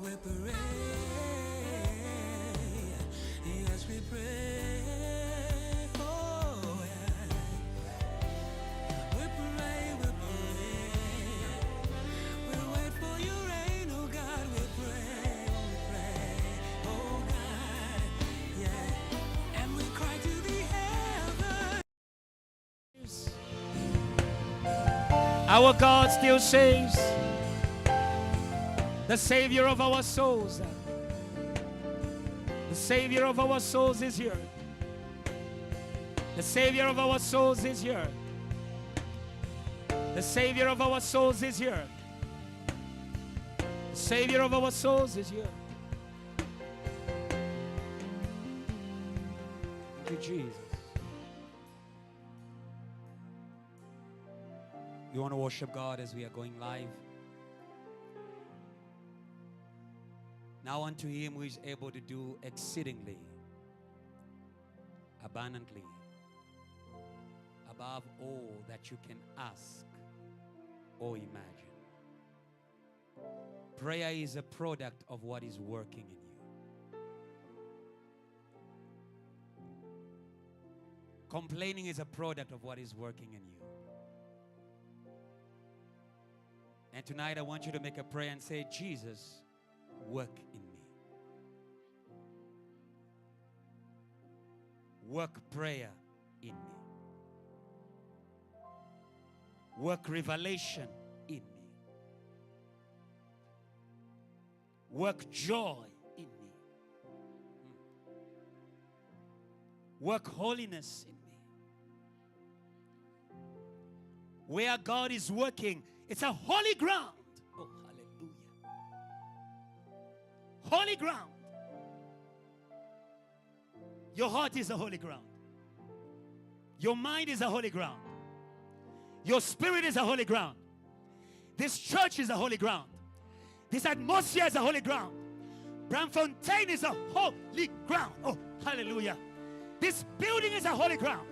We pray. Yes, we pray. Oh, yeah. We pray, we pray. We wait for your rain, oh God. We pray, oh God. Yeah. And we cry to the heavens. Our God still saves. The Savior of our souls. The Savior of our souls is here. The Savior of our souls is here. The Savior of our souls is here. The Savior of our souls is here. Thank you, Jesus. You want to worship God as we are going live? Now unto him who is able to do exceedingly, abundantly, above all that you can ask or imagine. Prayer is a product of what is working in you. Complaining is a product of what is working in you. And tonight I want you to make a prayer and say, Jesus, work in me. Work prayer in me. Work revelation in me. Work joy in me. Work holiness in me. Where God is working, it's a holy ground. Oh, hallelujah. Holy ground. Your heart is a holy ground. Your mind is a holy ground. Your spirit is a holy ground. This church is a holy ground. This atmosphere is a holy ground. Braamfontein is a holy ground. Oh, hallelujah. This building is a holy ground.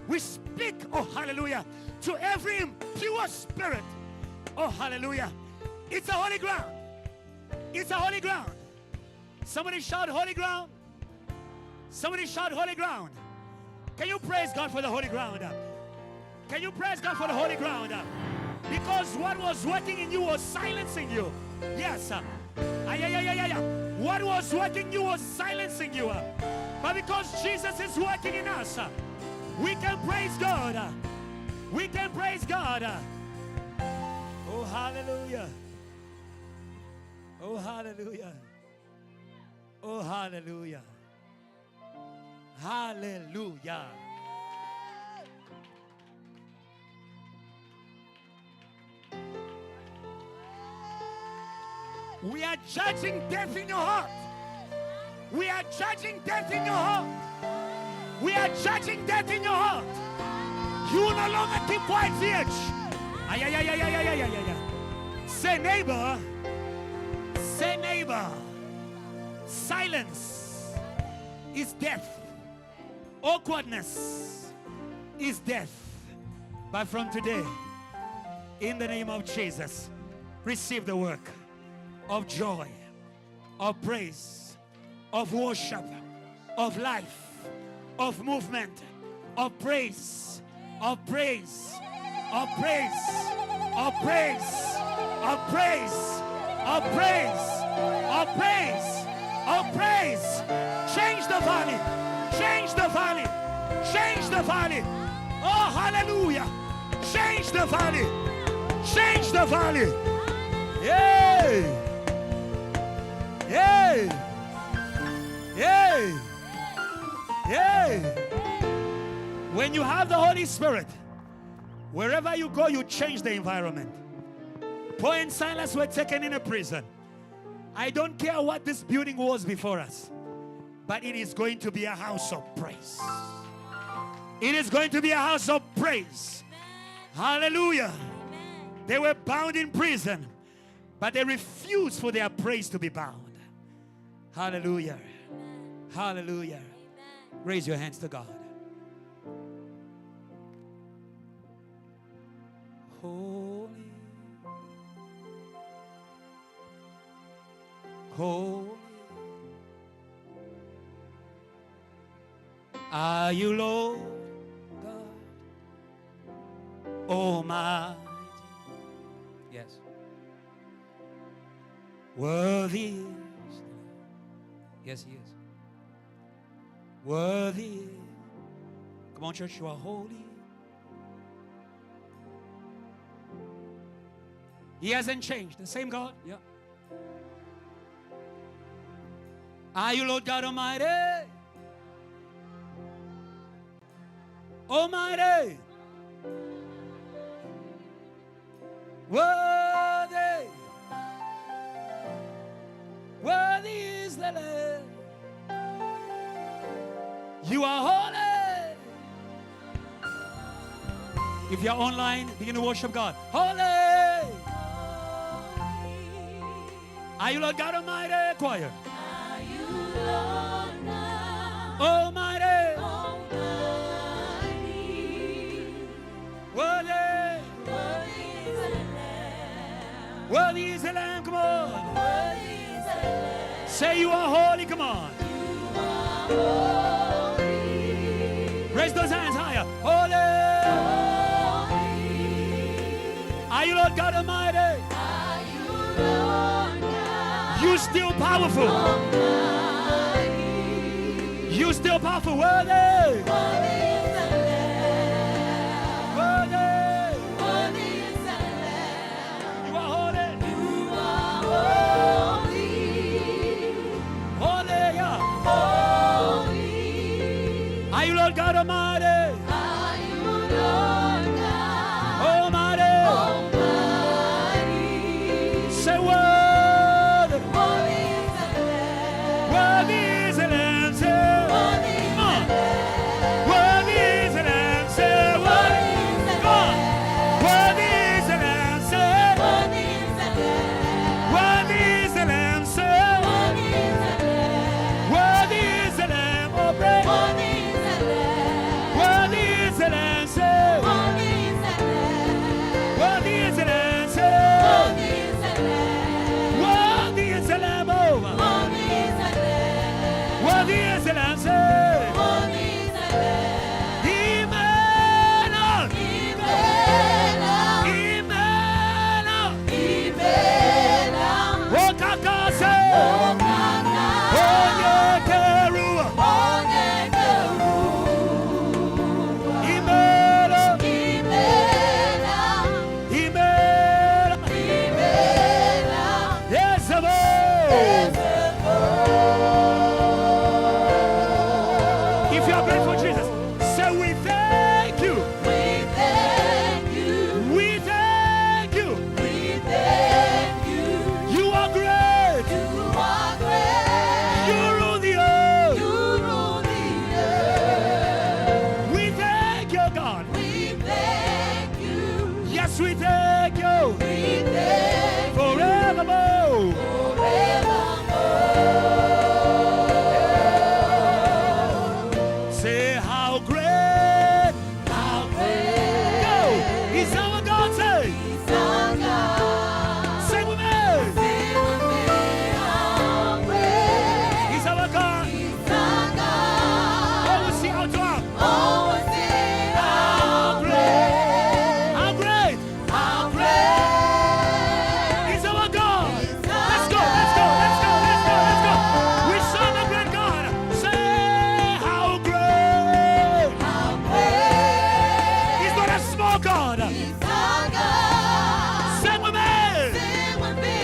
We speak, oh, hallelujah, to every impure spirit. Oh, hallelujah. It's a holy ground. It's a holy ground. Somebody shout holy ground. Somebody shout holy ground. Can you praise God for the holy ground? Can you praise God for the holy ground? Because what was working in you was silencing you. Yes. What was working in you was silencing you. But because Jesus is working in us, we can praise God. We can praise God. Oh, hallelujah. Oh, hallelujah. Oh, hallelujah. Hallelujah. We are judging death in your heart. We are judging death in your heart. We are judging death in your heart. You will no longer keep quiet, CH. Say neighbor. Say neighbor. Silence is death. Awkwardness is death. But from today, in the name of Jesus, receive the work of joy, of praise, of worship, of life, of movement, of praise, of praise, of praise, of praise, of praise, of praise, of praise, of praise. Change the valley. Change the valley. Change the valley. Oh, hallelujah. Change the valley. Change the valley. Yay. Yay. Yay. Yay. When you have the Holy Spirit, wherever you go, you change the environment. Paul and Silas were taken in a prison. I don't care what this building was before us, but it is going to be a house of praise. It is going to be a house of praise. Hallelujah. They were bound in prison, but they refused for their praise to be bound. Hallelujah. Hallelujah. Raise your hands to God. Holy, Holy are you, Lord God Almighty. Yes. Worthy is the Lamb. Yes, He is. Worthy. Come on, church, you are holy. He hasn't changed. The same God. Yeah. Are you, Lord God Almighty? Almighty. Worthy. Worthy is the Lamb. You are holy. If you're online, begin to worship God. Holy. Are you Lord God Almighty? Choir. Are you Lord God Almighty. Almighty? Worthy. Worthy is the Lamb. Worthy is the Lamb. Come on. Worthy is the Lamb. Say you are holy. Come on. You are holy. Raise those hands higher. Holy. Are you Lord God Almighty? Are you Lord God You still powerful. Almighty? You still powerful. Worthy. Worthy is the Lamb. Worthy. Worthy is the Lamb. You are holy. You are holy. Holy. Yeah. Holy. Are you Lord God Almighty? Are you Lord God Almighty. Almighty? Say worthy. Worthy is the Lamb. Worthy is the Lamb. Say Worthy is come on. the Lamb. Worthy is the Lamb. Say worthy. Worthy is the Come on. Lamb. Worthy is the Lamb. Say Worthy is the Lamb. worthy is the Lamb. Say Worthy is the Lamb. worthy is the Lamb. Oh, pray. Worthy is the Lamb. Worthy is the Lamb. Say Worthy is the Lamb. worthy is the Lamb. Say Worthy is the Lamb. worthy is the Lamb. Oh, Worthy is the Lamb. worthy is the Lamb. Say Worthy is the Lamb. Emmanuel. Emmanuel. Emmanuel. Emmanuel. Oh, Kaka. Say Oh, Kaka. oh, yeah, Keru. Onyekeru. Emmanuel. Emmanuel. Emmanuel. Emmanuel. Yes, sir. If you are grateful, Jesus, say we thank you. We thank you. We thank you. We thank you. You are great. You are great. You rule the earth. You rule the earth. We thank you, God. We thank you. Yes, we thank you. We thank you Forevermore. forevermore. Say how great. How great Go. He's our God. Say. is our God. Sing with me. Sing with me, how great He's our God. is our God. Oh, we sing out to him. Oh, sing how great, How great. how great He's our God. is our Let's go. Let's go. Let's go. Let's go. Let's go. We serve a great God. Say how great. how great He's not a small God. is our God. Sing with me. Sing with me,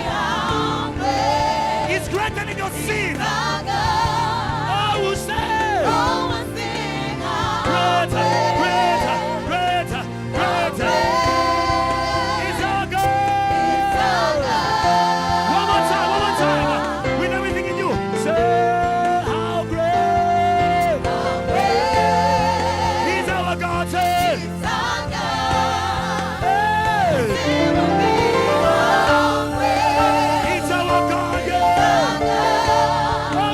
how great He's greater than your sin. is our God. Oh, we say. Oh, and sing how Greater, great greater, greater, greater. He's our is God. our God. One more time, one more time. With everything in you. Say how great. How great He's our God. Say. is our God. Hey. Sing with me, how great He's our God. is Yeah. our God.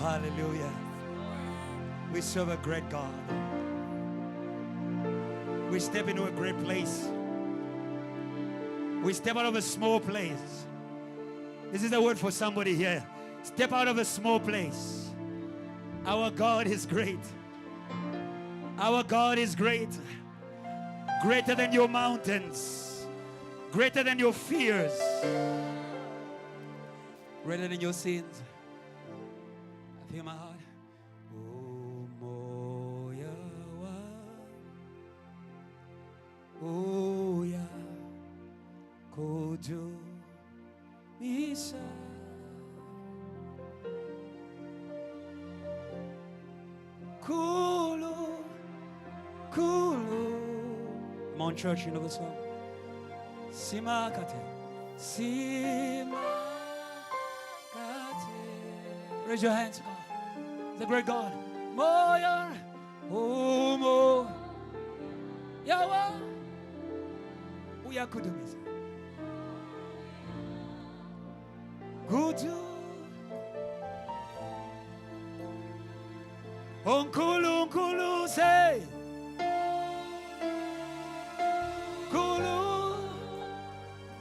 hallelujah. We serve a great God. We step into a great place. We step out of a small place. This is a word for somebody here. Step out of a small place. Our God is great. Our God is great. Greater than your mountains. Greater than your fears. Greater than your sins. I feel my heart. Oh, moya wa. Oh, ya. Kojo. Misa. Kulu. Kulu. Come on, church, you know the song. Simakate. Simakate. Raise your hands, God. The great God. Moya. Oh, mo. Yawa. Uya kudumisa. Kudu. Onkulu, onkulu, say. Kulu.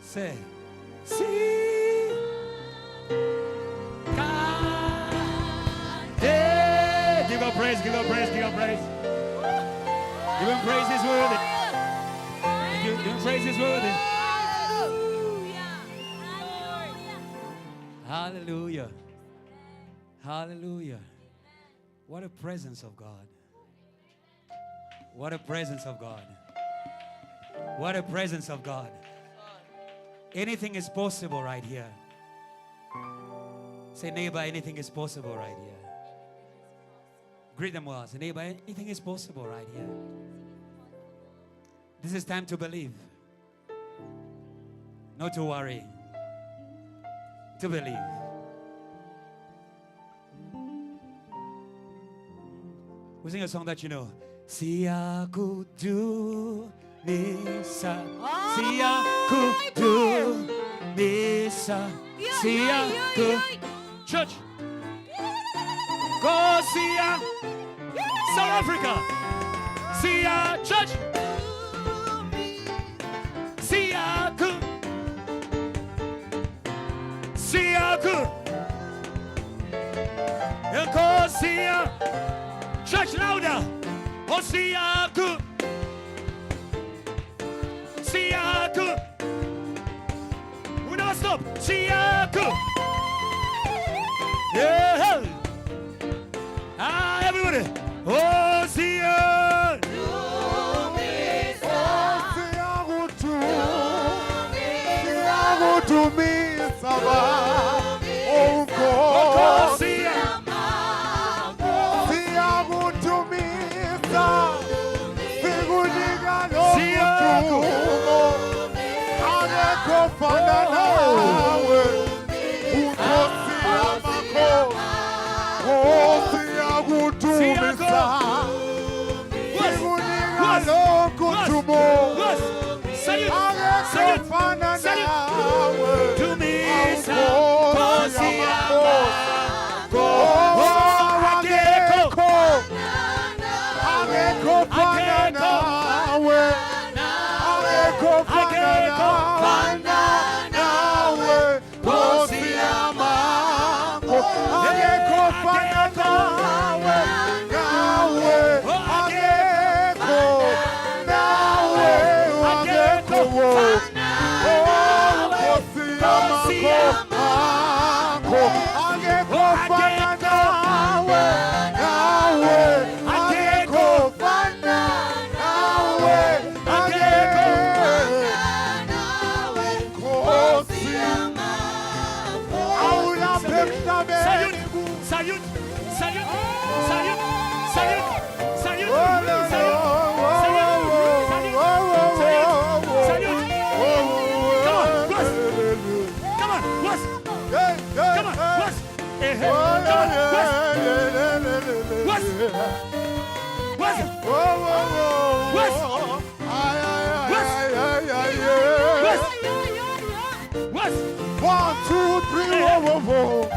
Say. See. Kade. Give up praise, give up praise, give up praise. Give him praise, he's worthy. Give him praise, he's worthy. Hallelujah. Hallelujah. What a presence of God. What a presence of God. What a presence of God. Anything is possible right here. Say, neighbor, anything is possible right here. Greet them well. Say, neighbor, anything is possible right here. This is time to believe. Not to worry. To believe. We sing a song that you know. Siaku du nisa. Siaku du nisa. Siaku. Church. Go Sia. South Africa. Sia. Church. Siaku. Siaku. Go Sia. Church louder. Oh, Siaku. Siaku. We never stop. Siaku. Yeah. Ah, everybody. Oh, Sia. To me, Saba. Oh, God. One, two, three, whoa, whoa, whoa.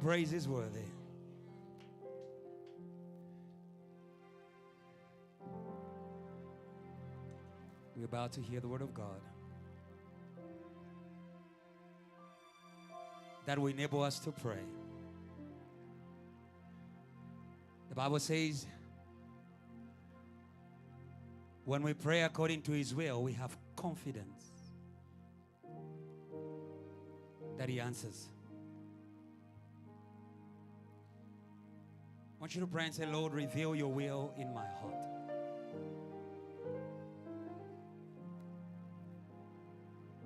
Praise is worthy. We're about to hear the word of God that will enable us to pray. The Bible says when we pray according to His will, we have confidence that He answers. I want you to pray and say, Lord, reveal your will in my heart.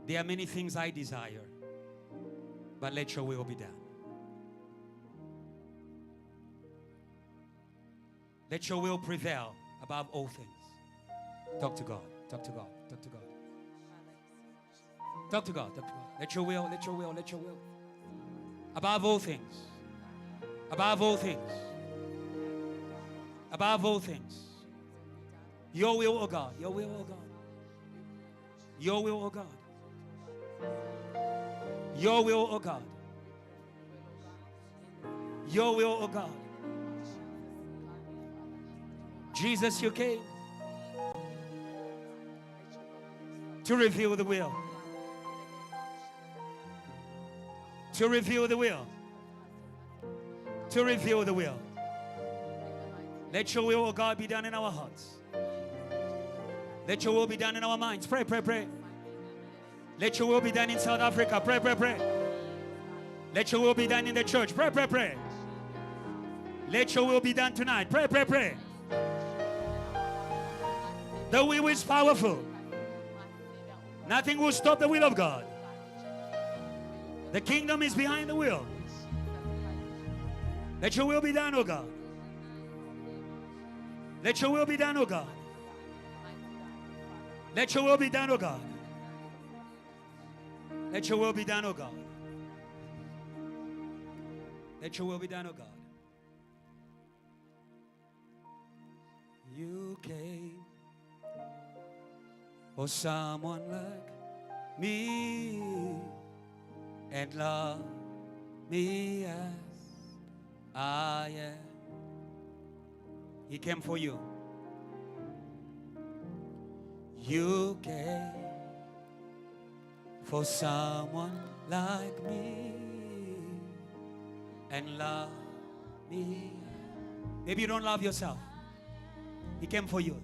There are many things I desire, but let your will be done. Let your will prevail above all things. Talk to God. Talk to God. Talk to God. Talk to God. Talk to God. Let your will, let your will, let your will. Above all things. Above all things. Above all things. Your will, oh God. Your will, oh God. Your will, oh God. Your will, oh God. Your will, oh God. Jesus, you came to reveal the will. To reveal the will. To reveal the will. Let your will, oh God, be done in our hearts. Let your will be done in our minds. Pray, pray, pray. Let your will be done in South Africa. Pray, pray, pray. Let your will be done in the church. Pray, pray, pray. Let your will be done tonight. Pray, pray, pray. The will is powerful. Nothing will stop the will of God. The kingdom is behind the will. Let your will be done, oh God. Let your will be done, oh God. Let your will be done, oh God. Let your will be done, oh God. Let your will be done, oh God. You came for someone like me and love me as I am. He came for you. You came for someone like me and love me. Maybe you don't love yourself. He came for you.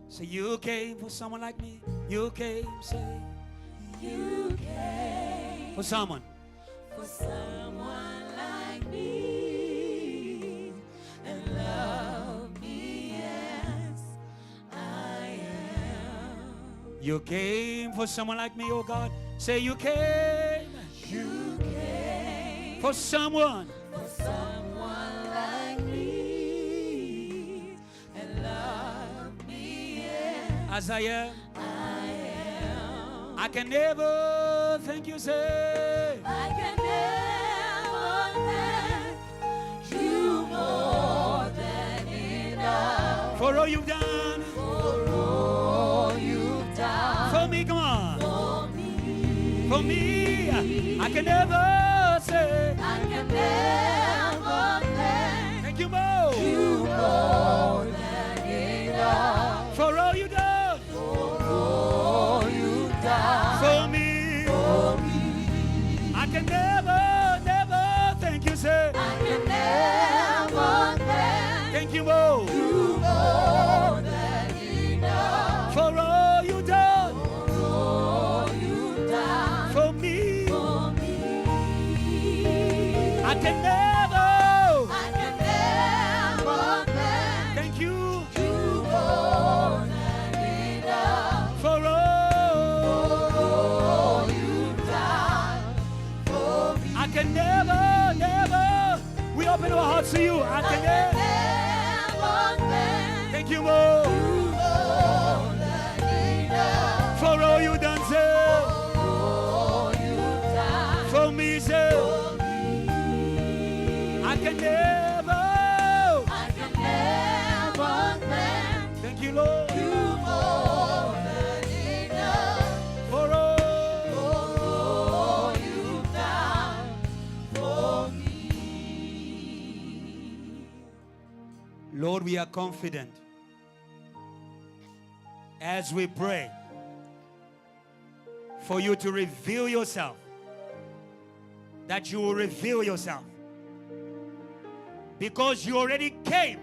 So you came for someone like me. You came, say. You came for someone. For someone like me and love me as I am. You came for someone like me, oh God. Say you came. You came for someone. For someone like me and love me as I am. I am. I can never thank you, say. I can never thank you more than enough. For all you've done. For all you've done. For me, come on. For me. For me, I can never say. I can never thank you more. You more than enough. For all you've done. For all you've done. For me. For me. I can never thank you, say. I can never thank you more. You more than enough. For all you've done. For all you've done. For me. For me. open our hearts to you. I can never thank Thank you, Lord, you more than enough for all you done, sir. for all you've done For me, sir. for me. I can never. I can never thank Thank you, Lord, you more than enough for all. for all you've done for me. Lord, we are confident as we pray for you to reveal yourself, that you will reveal yourself, because you already came.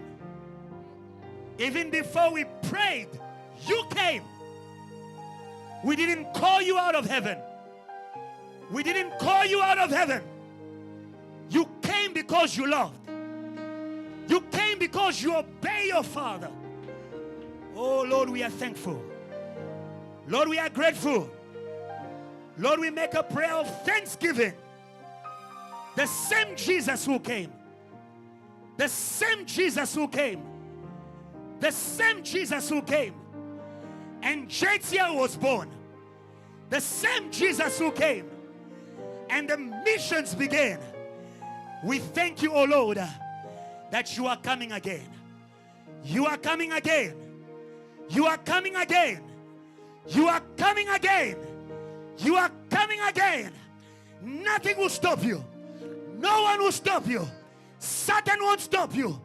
Even before we prayed, you came. We didn't call you out of heaven. We didn't call you out of heaven. You came because you loved. You came because you obey your Father. Oh Lord, we are thankful. Lord, we are grateful. Lord, we make a prayer of thanksgiving. The same Jesus who came. The same Jesus who came. The same Jesus who came. And JTL was born. The same Jesus who came. And the missions began. We thank you, oh Lord, that you are coming again. You are coming again. You are coming again. You are coming again. You are coming again. Nothing will stop you. No one will stop you. Satan won't stop you.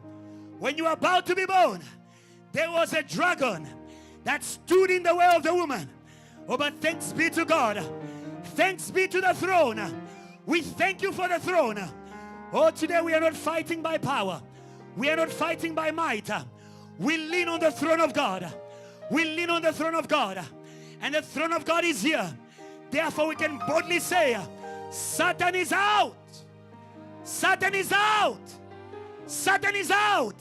When you are about to be born, there was a dragon that stood in the way of the woman. Oh, but thanks be to God. Thanks be to the throne. We thank you for the throne. Oh, today we are not fighting by power. We are not fighting by might. We lean on the throne of God. We lean on the throne of God. And the throne of God is here. Therefore we can boldly say, Satan is out. Satan is out. Satan is out.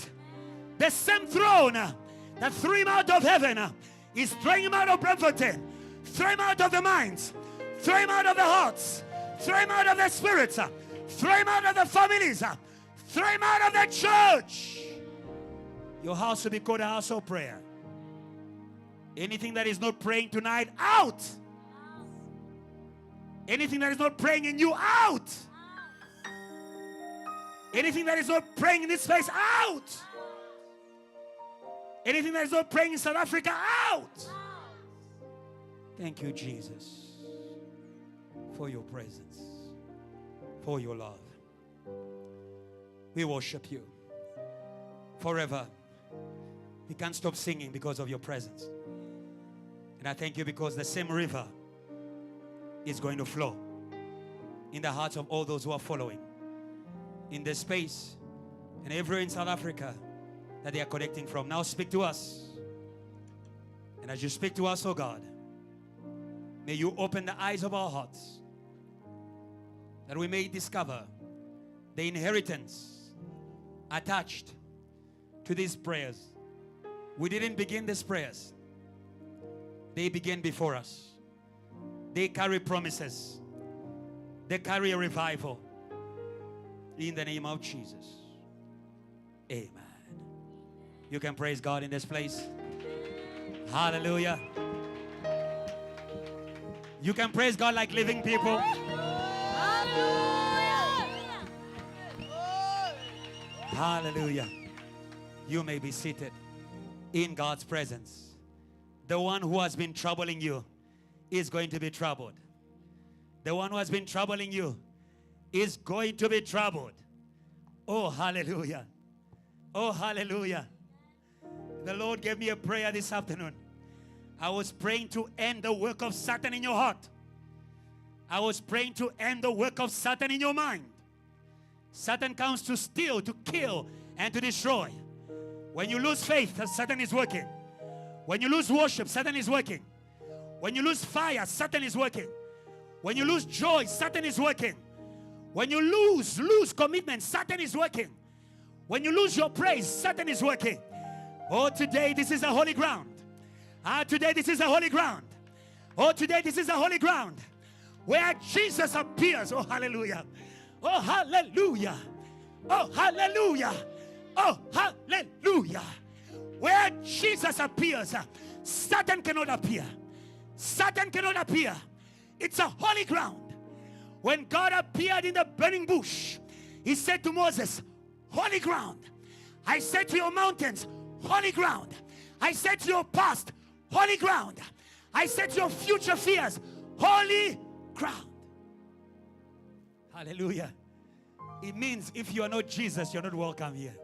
The same throne that threw him out of heaven is throwing him out of Brampton. Throw him out of the minds. Throw him out of the hearts. Throw him out of the spirits. Throw him out of the families. Throw him out of the church. Your house will be called a house of prayer. Anything that is not praying tonight, out. Anything that is not praying in you, out. Anything that is not praying in this place, out. Anything that is not praying in South Africa, out. Thank you, Jesus, for your presence, for your love. We worship you forever. We can't stop singing because of your presence. And I thank you because the same river is going to flow in the hearts of all those who are following in this space and everywhere in South Africa that they are connecting from. Now speak to us. And as you speak to us, oh God, may you open the eyes of our hearts that we may discover the inheritance attached to these prayers. We didn't begin these prayers. They began before us. They carry promises. They carry a revival. In the name of Jesus. Amen. You can praise God in this place. Hallelujah. You can praise God like living people. Hallelujah. You may be seated in God's presence. The one who has been troubling you is going to be troubled. The one who has been troubling you is going to be troubled. Oh, hallelujah. Oh, hallelujah. The Lord gave me a prayer this afternoon. I was praying to end the work of Satan in your heart. I was praying to end the work of Satan in your mind. Satan comes to steal, to kill, and to destroy. When you lose faith, Satan is working. When you lose worship, Satan is working. When you lose fire, Satan is working. When you lose joy, Satan is working. When you lose commitment, Satan is working. When you lose your praise, Satan is working. Oh, today this is a holy ground. Today this is a holy ground. Oh, today this is a holy ground where Jesus appears. Oh, hallelujah. Oh, hallelujah. Oh, hallelujah. Oh, hallelujah. Where Jesus appears, Satan cannot appear. Satan cannot appear. It's a holy ground. When God appeared in the burning bush, he said to Moses, holy ground. I said to your mountains, holy ground. I said to your past, holy ground. I said to your future fears, holy ground. Hallelujah. It means if you are not Jesus, you're not welcome here.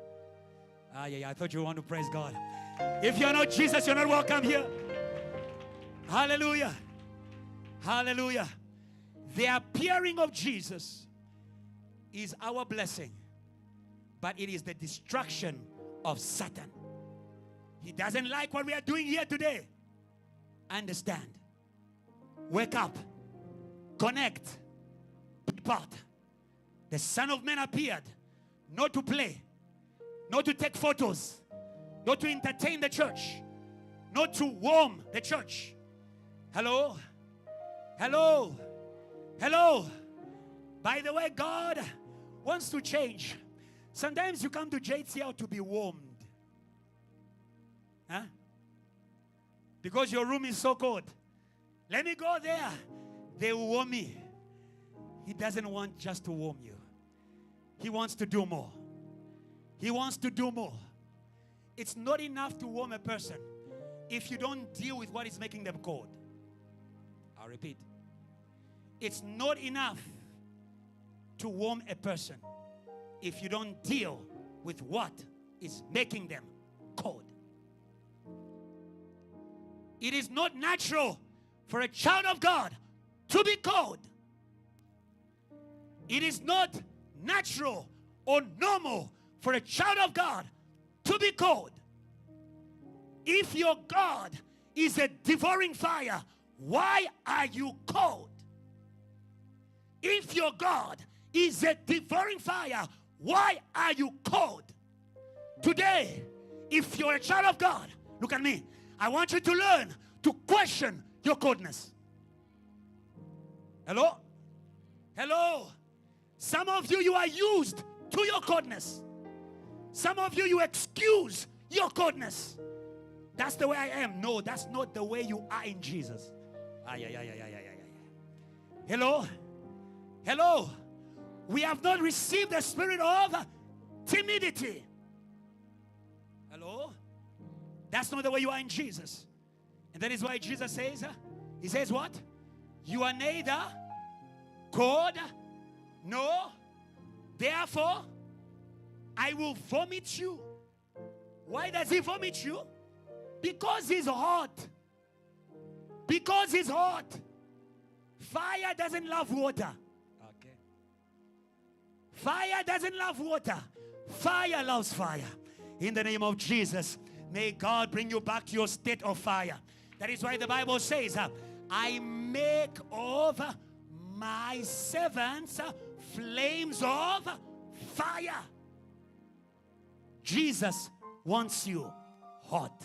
I thought you want to praise God. If you're not Jesus, you're not welcome here. Hallelujah. Hallelujah. The appearing of Jesus is our blessing, but it is the destruction of Satan. He doesn't like what we are doing here today. Understand. Wake up. Connect. Be part. The Son of Man appeared not to play, not to take photos, not to entertain the church, not to warm the church. Hello? Hello? Hello? By the way, God wants to change. Sometimes you come to JTL to be warmed. Huh? Because your room is so cold. Let me go there. They will warm me. He doesn't want just to warm you. He wants to do more. He wants to do more. It's not enough to warm a person if you don't deal with what is making them cold. I'll repeat. It's not enough to warm a person if you don't deal with what is making them cold. It is not natural for a child of God to be cold. It is not natural or normal for a child of God to be cold. If your God is a devouring fire, why are you cold? If your God is a devouring fire, why are you cold? Today, if you're a child of God, look at me. I want you to learn to question your coldness. Hello? Hello? Some of you, you are used to your coldness. Some of you, you excuse your coldness. That's the way I am. No, that's not the way you are in Jesus. Hello? Hello? We have not received the spirit of timidity. Hello? That's not the way you are in Jesus. And that is why Jesus says, he says what? You are neither cold nor, therefore, I will vomit you. Why does he vomit you? Because he's hot. Because he's hot. Fire doesn't love water. Okay. Fire doesn't love water. Fire loves fire. In the name of Jesus, may God bring you back to your state of fire. That is why the Bible says, I make of my servants flames of fire. Jesus wants you hot.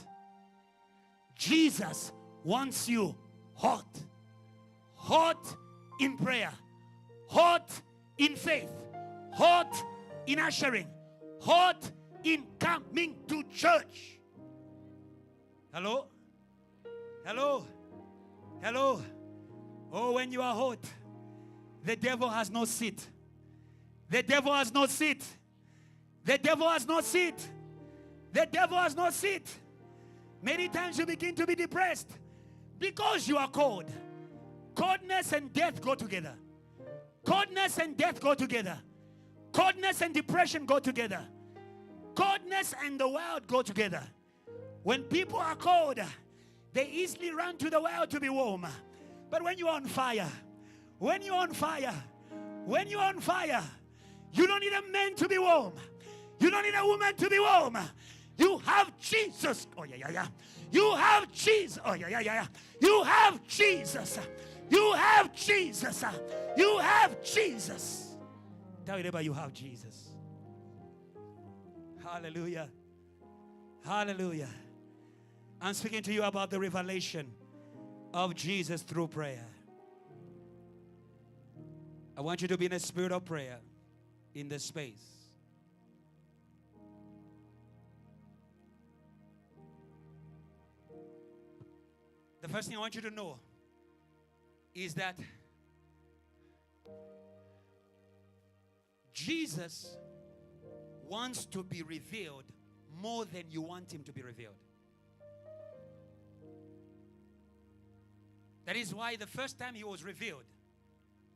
Jesus wants you hot. Hot in prayer. Hot in faith. Hot in ushering. Hot in coming to church. Hello? Hello? Hello? Oh, when you are hot, the devil has no seat. The devil has no seat. The devil has no seat. The devil has no seat. Many times you begin to be depressed because you are cold. Coldness and death go together. Coldness and death go together. Coldness and depression go together. Coldness and the world go together. When people are cold, they easily run to the world to be warm. But when you're on fire, when you're on fire, when you're on fire, you don't need a man to be warm. You don't need a woman to be warm. You have Jesus. Oh, yeah. You have Jesus. Oh, yeah. You have Jesus. You have Jesus. You have Jesus. Tell your neighbor you have Jesus. Hallelujah. Hallelujah. I'm speaking to you about the revelation of Jesus through prayer. I want you to be in a spirit of prayer in this space. The first thing I want you to know is that Jesus wants to be revealed more than you want him to be revealed. That is why the first time he was revealed,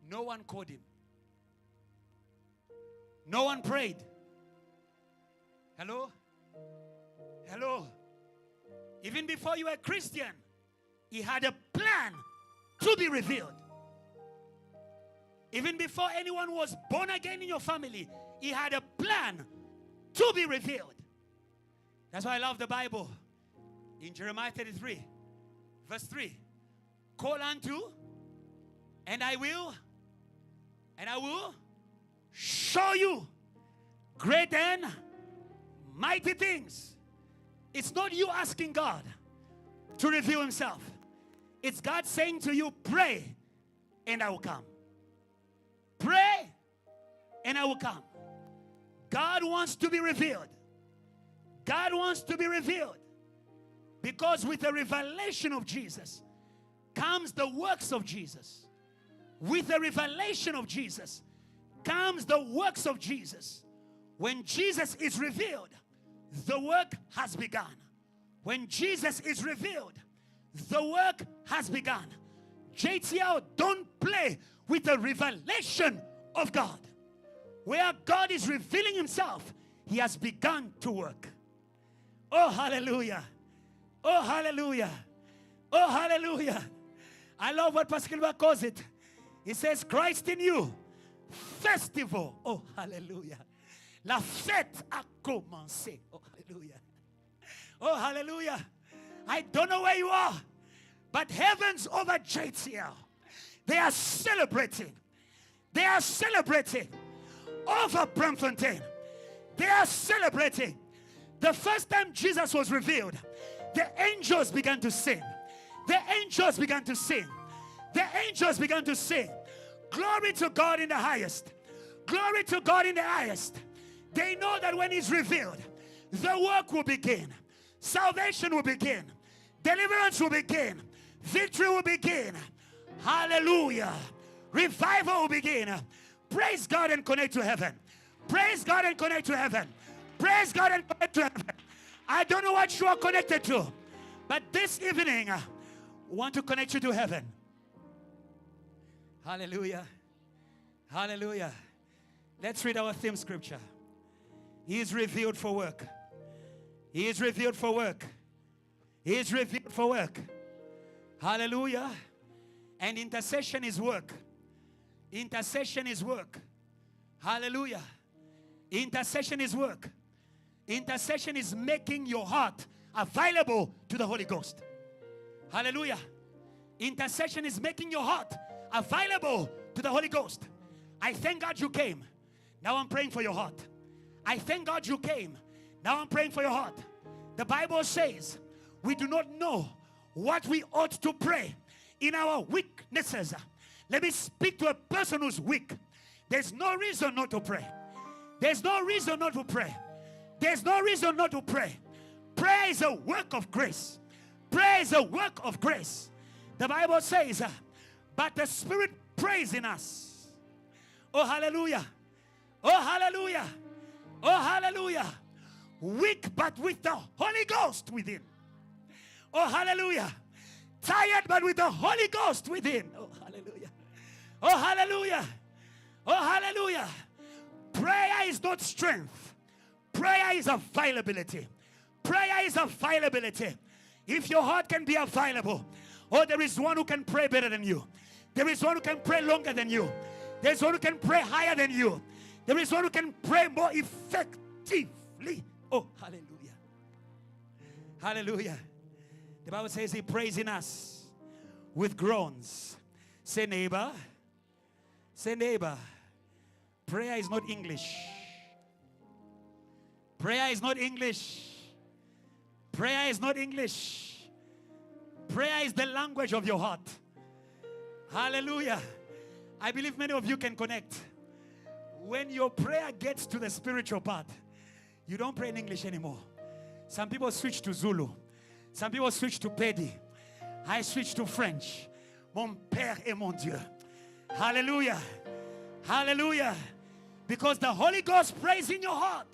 no one called him. No one prayed. Hello? Hello? Even before you were a Christian, he had a plan to be revealed. Even before anyone was born again in your family, he had a plan to be revealed. That's why I love the Bible. In Jeremiah 33, verse 3, call unto, and I will show you great and mighty things. It's not you asking God to reveal himself. It's God saying to you, pray and I will come. Pray and I will come. God wants to be revealed. God wants to be revealed. Because with the revelation of Jesus comes the works of Jesus. With the revelation of Jesus comes the works of Jesus. When Jesus is revealed, the work has begun. When Jesus is revealed, the work has begun. JTL, don't play with the revelation of God. Where God is revealing himself, he has begun to work. Oh, hallelujah. Oh, hallelujah. Oh, hallelujah. I love what Pastor Kiluba calls it. He says, Christ in you, festival. Oh, hallelujah. La fête a commencé. Oh, hallelujah. Oh, hallelujah. I don't know where you are, but heavens over JTL, they are celebrating. They are celebrating over Braamfontein. They are celebrating. The first time Jesus was revealed, the angels began to sing. The angels began to sing. The angels began to sing. Glory to God in the highest. Glory to God in the highest. They know that when he's revealed, the work will begin. Salvation will begin. Deliverance will begin. Victory will begin. Hallelujah. Revival will begin. Praise God and connect to heaven. Praise God and connect to heaven. Praise God and connect to heaven. I don't know what you are connected to, but this evening, I want to connect you to heaven. Hallelujah. Hallelujah. Let's read our theme scripture. He is revealed for work. He is revealed for work. He is revealed for work. Hallelujah. And intercession is work. Intercession is work. Hallelujah. Intercession is work. Intercession is making your heart available to the Holy Ghost. Hallelujah. Intercession is making your heart available to the Holy Ghost. I thank God you came. Now I'm praying for your heart. I thank God you came. Now I'm praying for your heart. The Bible says we do not know what we ought to pray in our weaknesses. Let me speak to a person who's weak. There's no reason not to pray. There's no reason not to pray. There's no reason not to pray. Prayer is a work of grace. Prayer is a work of grace. The Bible says, but the Spirit prays in us. Oh, hallelujah. Oh, hallelujah. Oh, hallelujah. Weak, but with the Holy Ghost within. Oh, hallelujah. Tired, but with the Holy Ghost within. Oh, hallelujah. Oh, hallelujah. Oh, hallelujah. Prayer is not strength. Prayer is availability. Prayer is availability. If your heart can be available, oh, there is one who can pray better than you. There is one who can pray longer than you. There is one who can pray higher than you. There is one who can pray more effectively. Oh, hallelujah. Hallelujah. The Bible says he prays in us with groans. Say neighbor. Say neighbor. Prayer is not English. Prayer is not English. Prayer is not English. Prayer is the language of your heart. Hallelujah. I believe many of you can connect. When your prayer gets to the spiritual part, you don't pray in English anymore. Some people switch to Zulu. Some people switch to Pedi. I switch to French. Mon Père et mon Dieu. Hallelujah. Hallelujah. Because the Holy Ghost prays in your heart.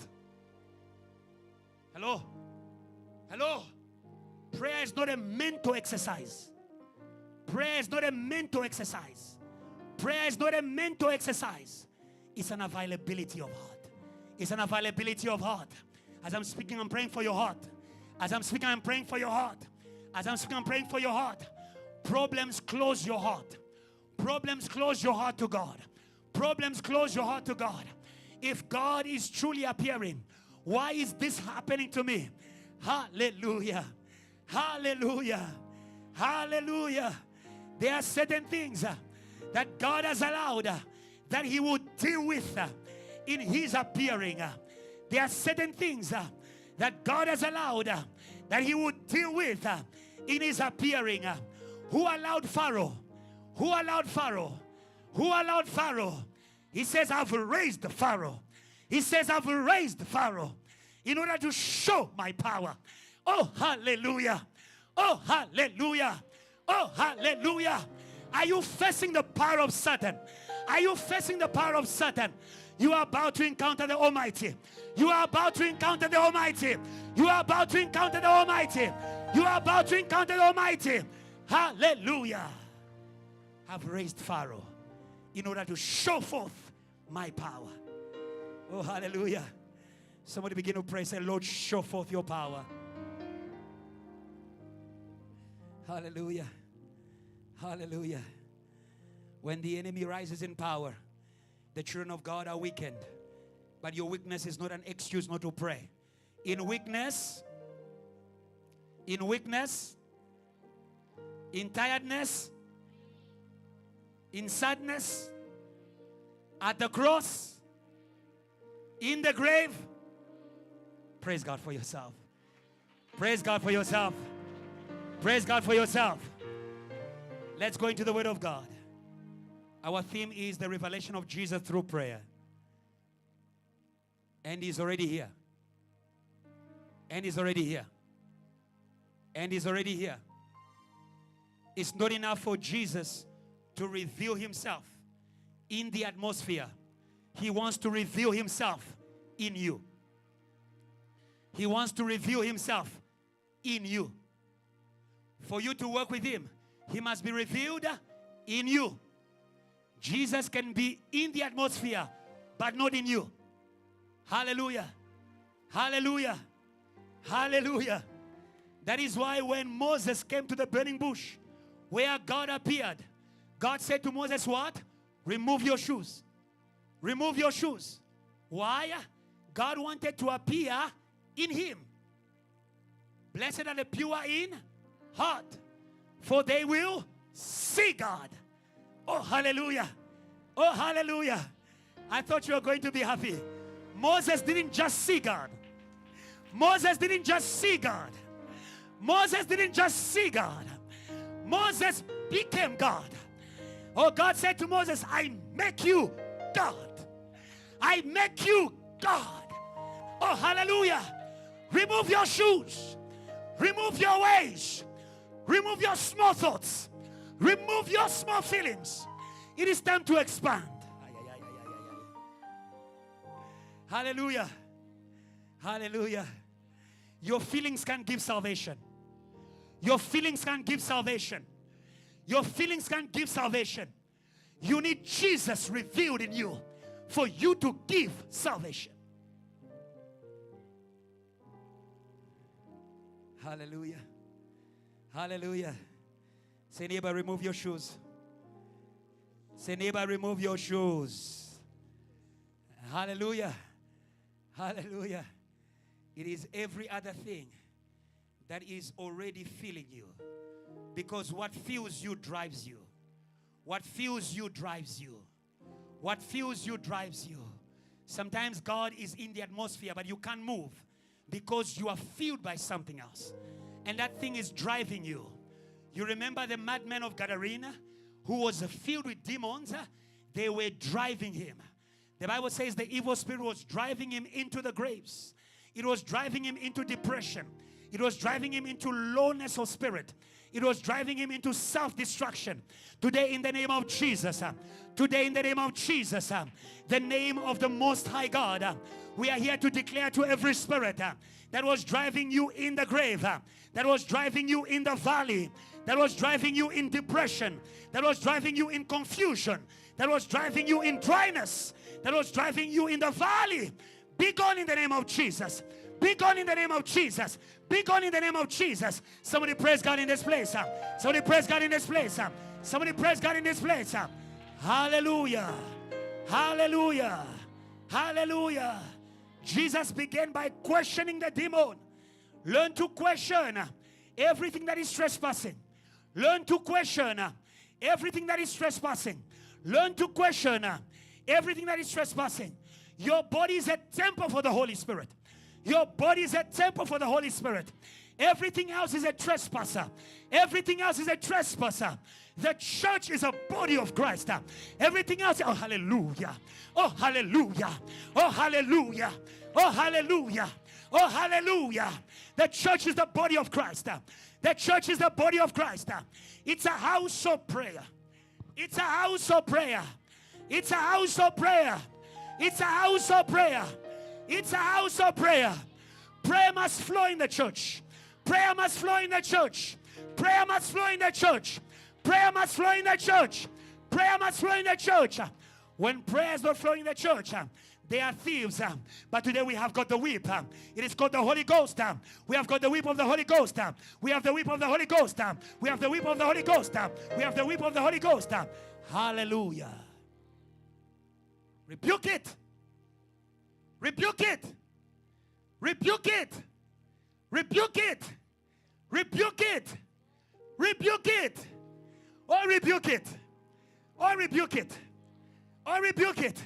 Hello? Hello? Prayer is not a mental exercise. Prayer is not a mental exercise. Prayer is not a mental exercise. It's an availability of heart. It's an availability of heart. As I'm speaking, I'm praying for your heart. As I'm speaking, I'm praying for your heart. As I'm speaking, I'm praying for your heart. Problems close your heart. Problems close your heart to God. Problems close your heart to God. If God is truly appearing, why is this happening to me? Hallelujah. Hallelujah. Hallelujah. There are certain things that God has allowed that He would deal with in His appearing. There are certain things that God has allowed that He would deal with in His appearing. Who allowed Pharaoh? Who allowed Pharaoh? Who allowed Pharaoh? He says, I've raised Pharaoh. He says, I've raised Pharaoh in order to show my power. Oh, hallelujah. Oh, hallelujah. Oh, hallelujah. Are you facing the power of Satan? Are you facing the power of Satan? You are about to encounter the Almighty. You are about to encounter the Almighty. You are about to encounter the Almighty. You are about to encounter the Almighty. Hallelujah. I've raised Pharaoh in order to show forth my power. Oh, hallelujah. Somebody begin to pray. Say, Lord, show forth your power. Hallelujah. Hallelujah. When the enemy rises in power, the children of God are weakened. But your weakness is not an excuse not to pray. In weakness, in tiredness, in sadness, at the cross, in the grave, praise God for yourself. Praise God for yourself. Praise God for yourself. Let's go into the Word of God. Our theme is the revelation of Jesus through prayer. And He's already here. And He's already here. And He's already here. It's not enough for Jesus to reveal Himself in the atmosphere. He wants to reveal Himself in you. He wants to reveal Himself in you. For you to work with Him, He must be revealed in you. Jesus can be in the atmosphere, but not in you. Hallelujah. Hallelujah. Hallelujah. That is why when Moses came to the burning bush, where God appeared, God said to Moses, what? Remove your shoes. Remove your shoes. Why? God wanted to appear in him. Blessed are the pure in heart, for they will see God. Oh, hallelujah. Oh, hallelujah. I thought you were going to be happy. Moses didn't just see God. Moses didn't just see God. Moses didn't just see God. Moses became God. Oh, God said to Moses, I make you God. I make you God. Oh, hallelujah. Remove your shoes. Remove your ways. Remove your small thoughts. Remove your small feelings. It is time to expand. Hallelujah. Hallelujah. Your feelings can give salvation. Your feelings can give salvation. Your feelings can give salvation. You need Jesus revealed in you for you to give salvation. Hallelujah. Hallelujah. Say, neighbor, remove your shoes. Say, neighbor, remove your shoes. Hallelujah. Hallelujah. It is every other thing that is already filling you. Because what fills you drives you. What fills you drives you. What fills you drives you. Sometimes God is in the atmosphere, but you can't move because you are filled by something else. And that thing is driving you. You remember the madman of Gadarena who was filled with demons? They were driving him. The Bible says the evil spirit was driving him into the graves. It was driving him into depression. It was driving him into lowness of spirit. It was driving him into self-destruction. Today, in the name of Jesus, today, in the name of Jesus, the name of the Most High God, we are here to declare to every spirit that was driving you in the grave, that was driving you in the valley, that was driving you in depression, that was driving you in confusion, that was driving you in dryness, that was driving you in the valley. Be gone in the name of Jesus. Be gone in the name of Jesus. Be gone in the name of Jesus. Somebody praise God in this place. Somebody praise God in this place. Somebody praise God in this place. Hallelujah. Hallelujah. Hallelujah. Jesus began by questioning the demon. Learn to question everything that is trespassing. Learn to question everything that is trespassing. Learn to question everything that is trespassing. Your body is a temple for the Holy Spirit. Your body is a temple for the Holy Spirit. Everything else is a trespasser. Everything else is a trespasser. The church is a body of Christ. Everything else, oh hallelujah. Oh hallelujah. Oh hallelujah. Oh hallelujah. Oh hallelujah. The church is the body of Christ. The church is the body of Christ. It's a house of prayer. It's a house of prayer. It's a house of prayer. It's a house of prayer. It's a house of prayer. Prayer must flow in the church. Prayer must flow in the church. Prayer must flow in the church. Prayer must flow in the church. Prayer must flow in the church. When prayer is not flowing in the church, they are thieves. But today we have got the whip. It is called the Holy Ghost. We have got the whip of the Holy Ghost. We have the whip of the Holy Ghost. We have the whip of the Holy Ghost. We have the whip of the Holy Ghost. Hallelujah. Rebuke it. Rebuke it. Rebuke it. Rebuke it. Rebuke it. Rebuke it. Or rebuke it. Or rebuke it. Or rebuke it.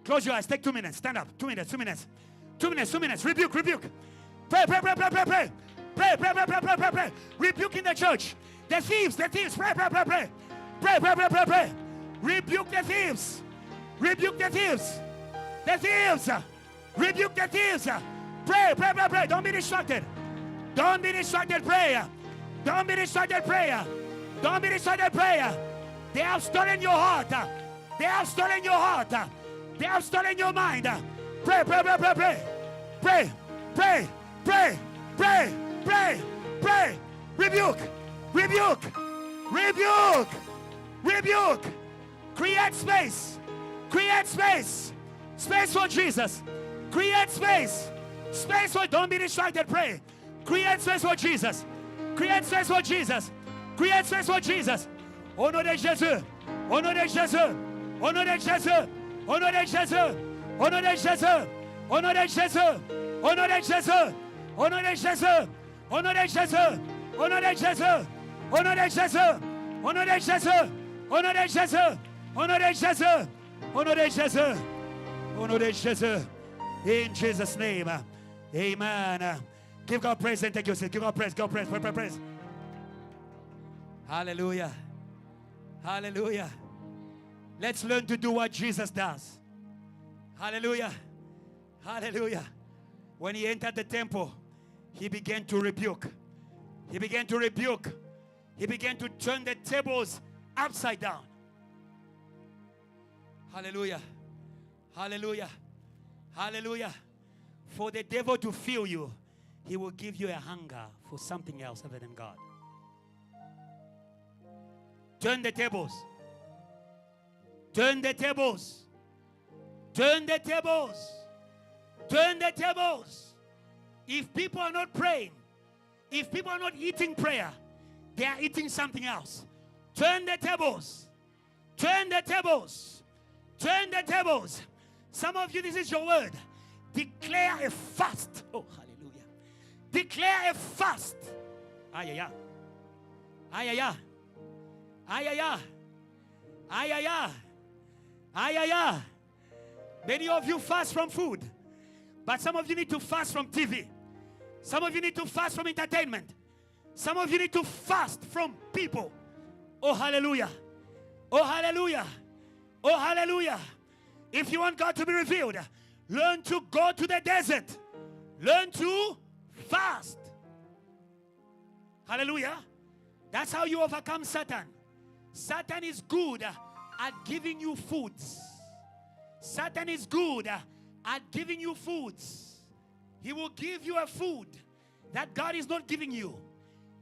Close your eyes. Take 2 minutes. Stand up. 2 minutes. 2 minutes. 2 minutes. 2 minutes. Rebuke. Rebuke. Pray. Pray. Pray. Pray. Pray. Pray. Pray. Pray. Pray. Pray. Pray. Pray. Pray. Rebuke in the church. The thieves. The thieves. Pray. Pray. Pray. Pray. Pray. Pray. Pray. Pray. Pray. Rebuke the thieves. Rebuke the thieves. The thieves. Rebuke the thieves. Pray. Pray. Pray. Pray. Don't be distracted. Don't be distracted. Prayer. Don't be distracted. Prayer. Don't be distracted. Prayer. They have stolen your heart. They have stolen your heart. They have stolen your mind. Pray, pray, pray, pray, pray. Pray, pray, pray, pray, pray, pray. Rebuke, rebuke, rebuke, rebuke. Create space. Create space. Space for Jesus. Create space. Space for, don't be distracted, pray. Create space for Jesus. Create space for Jesus. Create space for Jesus. Au nom de Jésus. Au nom de Jésus. Au nom de Jésus. Au nom de Jésus. Au nom de Jésus. Au nom de Jésus. Au nom de Jésus. Au nom de Jésus. Au nom de Jésus. Au nom de Jésus. Au nom de Jésus. Au nom de Jésus. Au nom de Jésus. Au nom de Jésus. Au nom de Jésus. Au nom de Jésus. In Jesus' name. Amen. Give God praise and take your seat. Give God praise. God praise. Praise. Praise. Praise. Hallelujah. Hallelujah. Let's learn to do what Jesus does. Hallelujah. Hallelujah. When he entered the temple, he began to rebuke. He began to rebuke. He began to turn the tables upside down. Hallelujah. Hallelujah. Hallelujah. For the devil to fill you, he will give you a hunger for something else other than God. Turn the tables. Turn the tables. Turn the tables. Turn the tables. If people are not praying, if people are not eating prayer, they are eating something else. Turn the tables. Turn the tables. Turn the tables. Some of you, this is your word. Declare a fast. Oh, hallelujah. Declare a fast. Ayaya. Ayaya. Ayaya. Ayaya. Ayaya. Many of you fast from food. But some of you need to fast from TV. Some of you need to fast from entertainment. Some of you need to fast from people. Oh, hallelujah. Oh, hallelujah. Oh, hallelujah. If you want God to be revealed, learn to go to the desert. Learn to fast. Hallelujah. That's how you overcome Satan. Satan is good at giving you foods. Satan is good at giving you foods. He will give you a food that God is not giving you.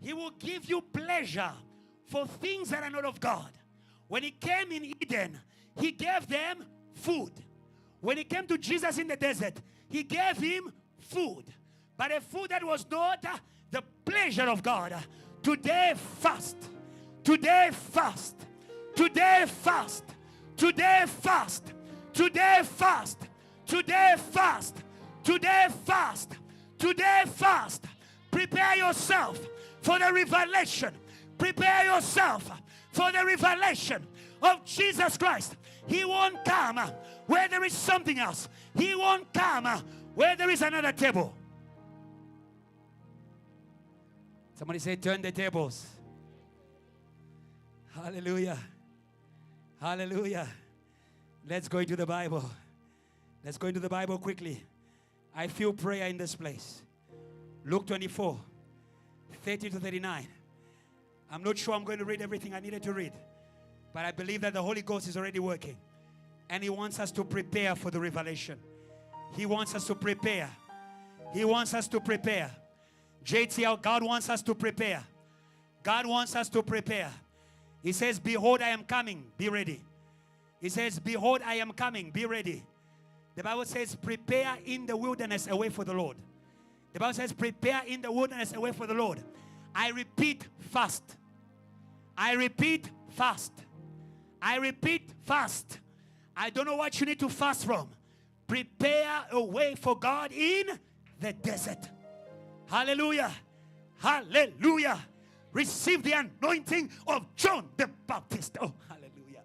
He will give you pleasure for things that are not of God. When he came in Eden, he gave them food. When he came to Jesus in the desert, he gave him food. But a food that was not the pleasure of God. Today fast. Today fast. Today fast. Today fast. Today fast. Today fast. Today fast. Today fast. Prepare yourself for the revelation. Prepare yourself for the revelation of Jesus Christ. He won't come where there is something else. He won't come where there is another table. Somebody say, turn the tables. Hallelujah. Hallelujah. Let's go into the Bible. Let's go into the Bible quickly. I feel prayer in this place. Luke 24, 30 to 39. I'm not sure I'm going to read everything I needed to read. But I believe that the Holy Ghost is already working. And He wants us to prepare for the revelation. He wants us to prepare. He wants us to prepare. JTL, God wants us to prepare. God wants us to prepare. He says, behold, I am coming. Be ready. He says, behold, I am coming. Be ready. The Bible says, prepare in the wilderness a way for the Lord. The Bible says, prepare in the wilderness a way for the Lord. I repeat, fast. I repeat, fast. I repeat, fast. I don't know what you need to fast from. Prepare a way for God in the desert. Hallelujah. Hallelujah. Receive the anointing of John the Baptist. Oh, hallelujah.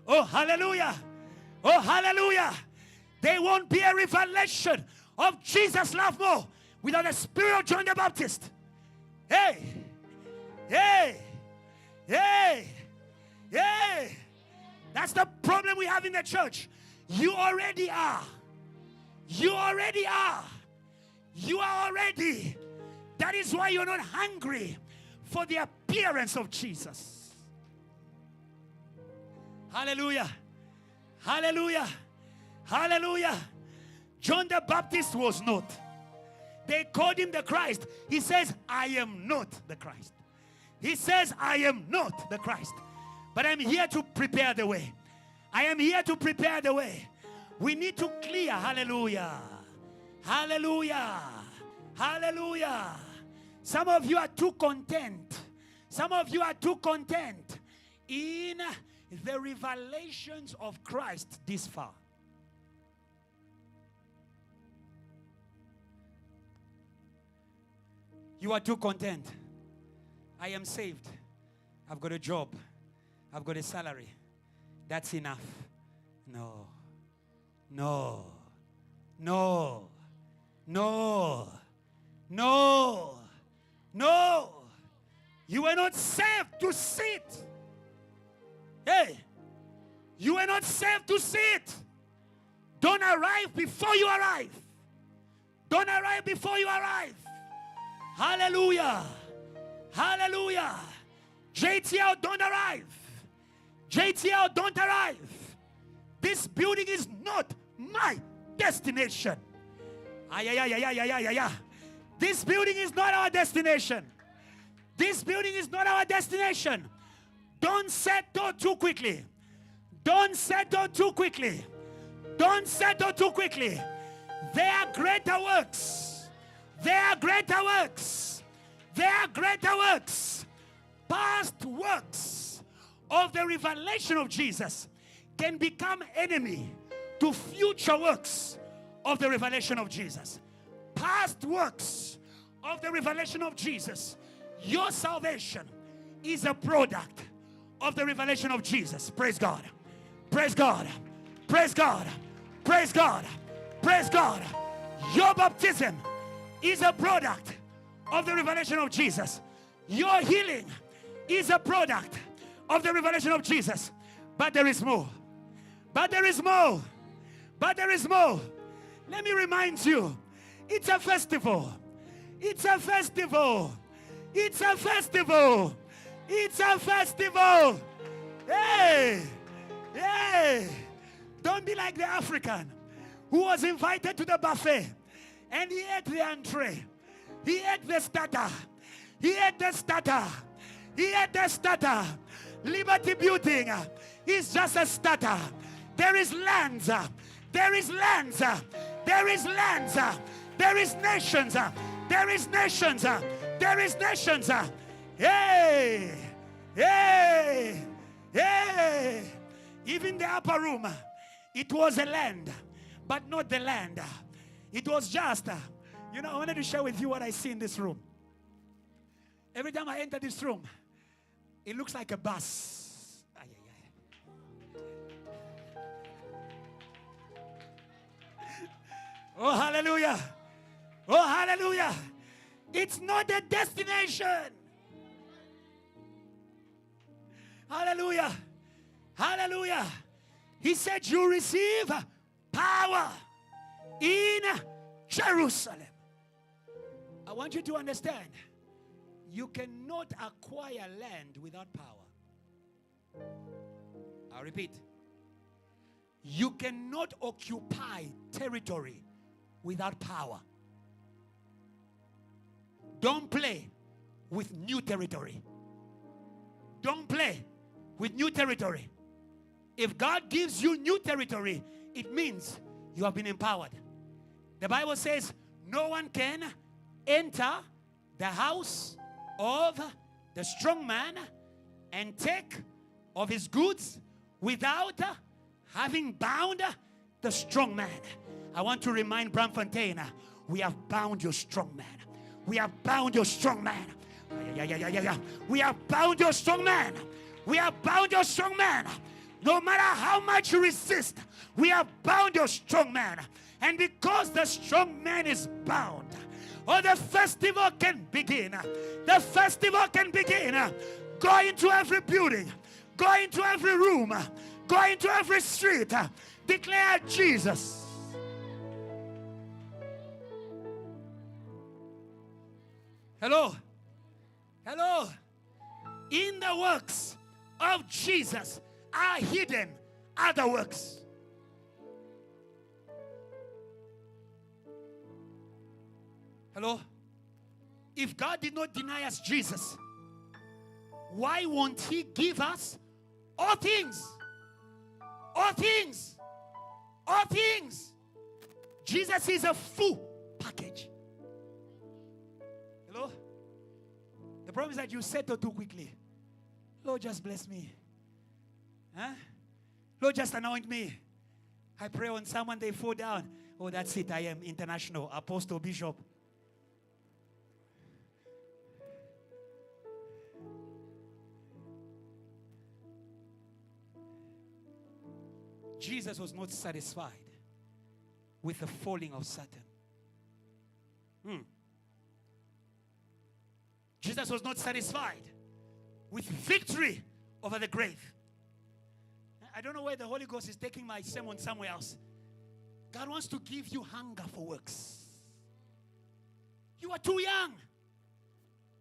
Oh, hallelujah. Oh, hallelujah. There won't be a revelation of Jesus' love more without the spirit of John the Baptist. Hey. Hey. Hey. Hey. That's the problem we have in the church. You already are. You already are. You are already. That is why you're not hungry for the appearance of Jesus. Hallelujah. Hallelujah. Hallelujah. John the Baptist was not. They called him the Christ. He says, I am not the Christ. He says, I am not the Christ. But I'm here to prepare the way. I am here to prepare the way. We need to clear. Hallelujah. Hallelujah. Hallelujah. Some of you are too content. Some of you are too content in the revelations of Christ this far. You are too content. I am saved. I've got a job. I've got a salary. That's enough. No. No. No. No. No. No. You were not saved to sit. Hey. You were not saved to sit. Don't arrive before you arrive. Don't arrive before you arrive. Hallelujah. Hallelujah. JTL, don't arrive. JTL, don't arrive. This building is not my destination. This building is not our destination. This building is not our destination. Don't settle too quickly. Don't settle too quickly. Don't settle too quickly. There are greater works. There are greater works. There are greater works. Past works of the revelation of Jesus can become enemy to future works of the revelation of Jesus. Past works of the revelation of Jesus. Your salvation is a product of the revelation of Jesus. Praise God. Praise God. Praise God. Praise God. Praise God. Your baptism is a product of the revelation of Jesus. Your healing is a product of the revelation of Jesus. But there is more. But there is more. But there is more. Let me remind you, it's a festival. It's a festival. It's a festival. It's a festival. Hey, hey. Don't be like the African who was invited to the buffet and he ate the entree. He ate the starter. He ate the starter. He ate the starter. Liberty building is just a starter. There is lands. There is lands. There is lands. There is nations. There is nations. There is nations. Hey! Hey! Hey! Even the upper room, it was a land, but not the land. It was just, I wanted to share with you what I see in this room. Every time I enter this room, it looks like a bus. Oh, hallelujah. Oh, hallelujah. It's not a destination. Hallelujah. Hallelujah. He said, you receive power in Jerusalem. I want you to understand, you cannot acquire land without power. I'll repeat. You cannot occupy territory without power. Don't play with new territory. Don't play with new territory. If God gives you new territory, it means you have been empowered. The Bible says no one can enter the house of the strong man and take of his goods without having bound the strong man. I want to remind Bramfontein, we have bound your strong man. We have bound your strong man. We have bound your strong man. We have bound your strong man. No matter how much you resist, we have bound your strong man. And because the strong man is bound, the festival can begin. The festival can begin. Go into every building. Go into every room. Go into every street. Declare Jesus. Hello. Hello. In the works of Jesus are hidden other works. Hello? If God did not deny us Jesus, why won't He give us all things? All things. All things. Jesus is a full package. Hello? The problem is that you settle too quickly. Lord, just bless me. Huh? Lord, just anoint me. I pray on someone, they fall down. Oh, that's it. I am international, apostle, bishop. Jesus was not satisfied with the falling of Satan. Jesus was not satisfied with victory over the grave. I don't know where the Holy Ghost is taking my sermon somewhere else. God wants to give you hunger for works. You are too young.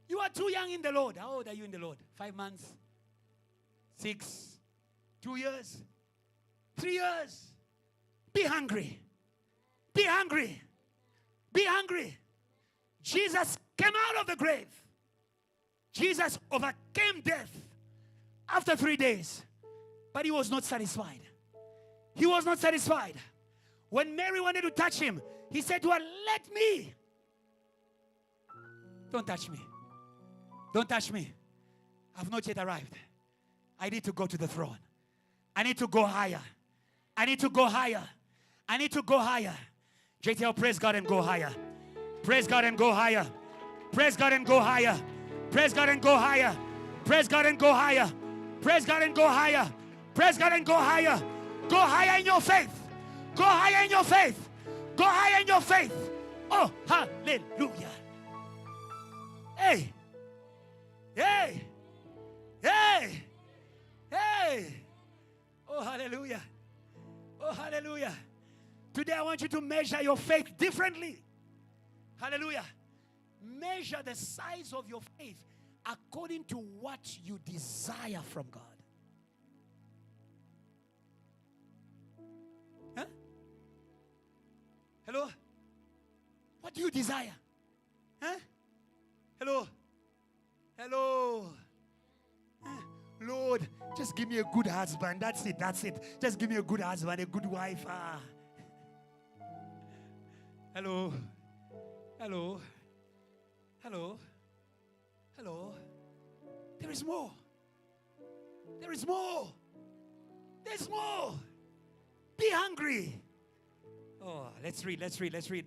You are too young in the Lord. How old are you in the Lord? 5 months? 6? 2 years? 3 years? Be hungry. Be hungry. Be hungry. Jesus came out of the grave. Jesus overcame death after 3 days. But He was not satisfied. He was not satisfied. When Mary wanted to touch Him, He said to her, let me. Don't touch me. Don't touch me. I've not yet arrived. I need to go to the throne. I need to go higher. I need to go higher. I need to go higher. JTL, praise God and go higher. Praise God and go higher. Praise God and go higher. Praise God and go higher. Praise God and go higher. Praise God and go higher. Praise God and go higher. Go higher in your faith. Go higher in your faith. Go higher in your faith. Oh, hallelujah. Hey. Hey. Hey. Hey. Oh, hallelujah. Oh, hallelujah. Today I want you to measure your faith differently. Hallelujah. measure the size of your faith according to what you desire from God. Huh? Hello? What do you desire? Huh? Hello? Hello? Huh? Lord, just give me a good husband. That's it. That's it. Just give me a good husband, a good wife. Hello? Hello? Hello? Hello? There is more. There is more. There's more. Be hungry. Oh, let's read.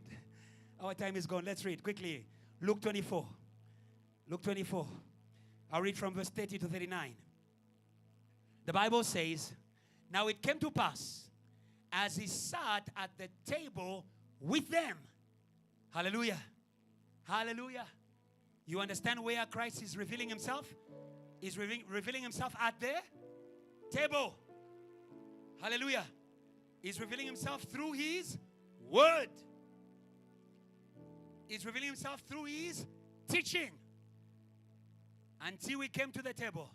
Our time is gone. Let's read quickly. Luke 24. Luke 24. I'll read from verse 30 to 39. The Bible says, now it came to pass, as he sat at the table with them. Hallelujah. Hallelujah. You understand where Christ is revealing himself? He's revealing himself at the table. Hallelujah. He's revealing himself through his word. He's revealing himself through his teaching. Until we came to the table.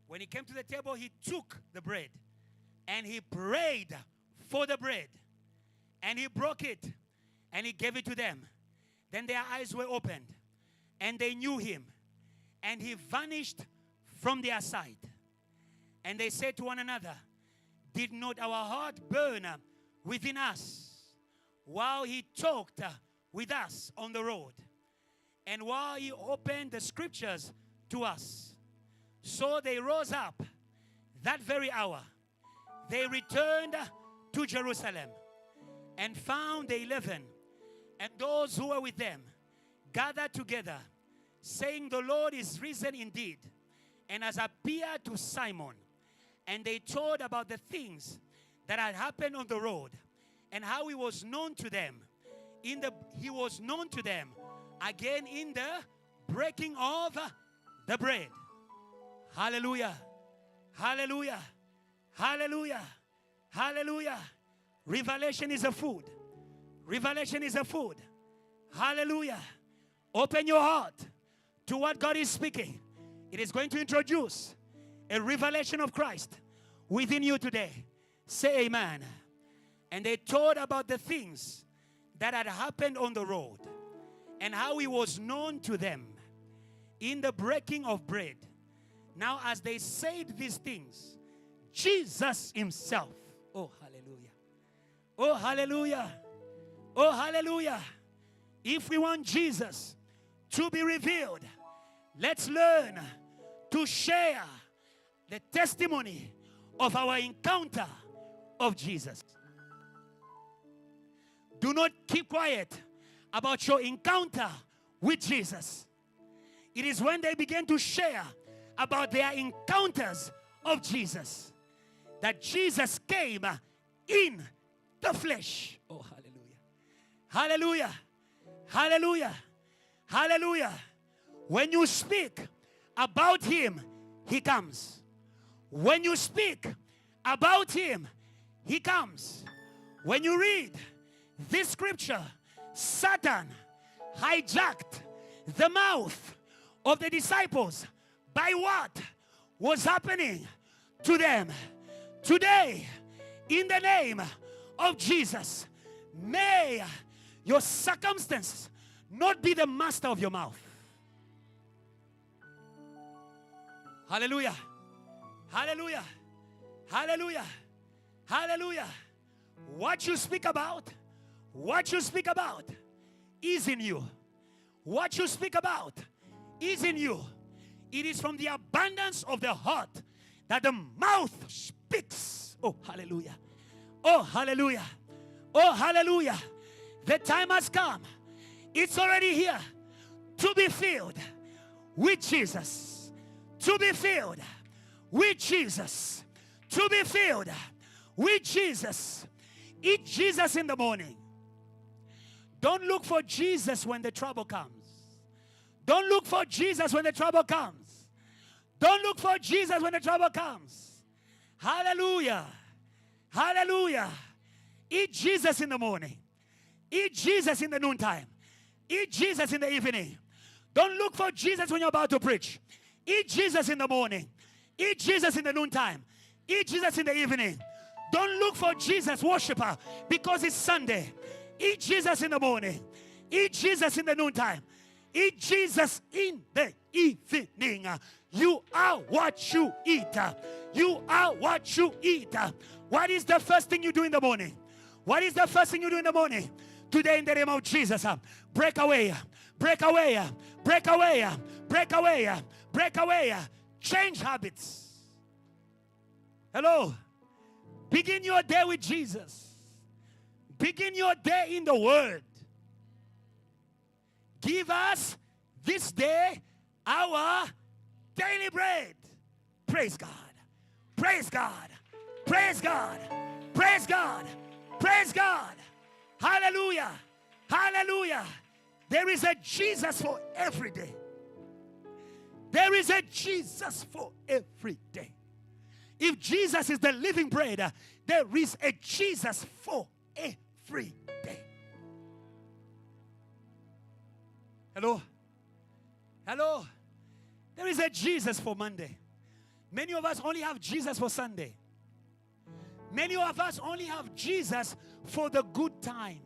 When he came to the table, he took the bread and he prayed for the bread and he broke it and he gave it to them. Then their eyes were opened and they knew him, and he vanished from their sight. And they said to one another, did not our heart burn within us while he talked with us on the road, and while he opened the scriptures to us? So they rose up that very hour. They returned to Jerusalem and found the 11 and those who were with them gathered together, saying, the Lord is risen indeed and has appeared to Simon. And they told about the things that had happened on the road and how he was known to them. He was known to them again in the breaking of the bread. Hallelujah. Hallelujah. Hallelujah. Hallelujah. Revelation is a food. Revelation is a food. Hallelujah. Open your heart to what God is speaking. It is going to introduce a revelation of Christ within you today. Say amen. And they told about the things that had happened on the road and how he was known to them in the breaking of bread. Now as they said these things, Jesus himself, oh hallelujah, oh hallelujah, oh hallelujah. If we want Jesus to be revealed, let's learn to share the testimony of our encounter of Jesus. Do not keep quiet about your encounter with Jesus. It is when they begin to share about their encounters of Jesus that Jesus came in the flesh. Oh, hallelujah. Hallelujah. Hallelujah. Hallelujah. When you speak about him, he comes. When you speak about him, he comes. When you read this scripture, Satan hijacked the mouth of the disciples by what was happening to them. Today, in the name of Jesus, may your circumstances not be the master of your mouth. Hallelujah. Hallelujah. Hallelujah. Hallelujah. What you speak about is in you. What you speak about is in you. It is from the abundance of the heart that the mouth speaks. Oh, hallelujah. Oh, hallelujah. Oh, hallelujah. The time has come. It's already here to be filled with Jesus. To be filled with Jesus. To be filled with Jesus. Eat Jesus in the morning. Don't look for Jesus when the trouble comes. Don't look for Jesus when the trouble comes. Don't look for Jesus when the trouble comes. Hallelujah. Hallelujah. Eat Jesus in the morning. Eat Jesus in the noontime. Eat Jesus in the evening. Don't look for Jesus when you're about to preach. Eat Jesus in the morning. Eat Jesus in the noontime. Eat Jesus in the evening. Don't look for Jesus, worshiper, because it's Sunday. Eat Jesus in the morning. Eat Jesus in the noontime. Eat Jesus in the evening. You are what you eat. You are what you eat. What is the first thing you do in the morning? What is the first thing you do in the morning? Today in the name of Jesus, break away. Break away. Break away. Break away. Break away. Change habits. Hello. Begin your day with Jesus. Begin your day in the Word. Give us this day our daily bread. Praise God. Praise God. Praise God. Praise God. Praise God. Hallelujah. Hallelujah. There is a Jesus for every day. There is a Jesus for every day. If Jesus is the living bread, there is a Jesus for every day. Hello? Hello? There is a Jesus for Monday. Many of us only have Jesus for Sunday. Many of us only have Jesus for the good times.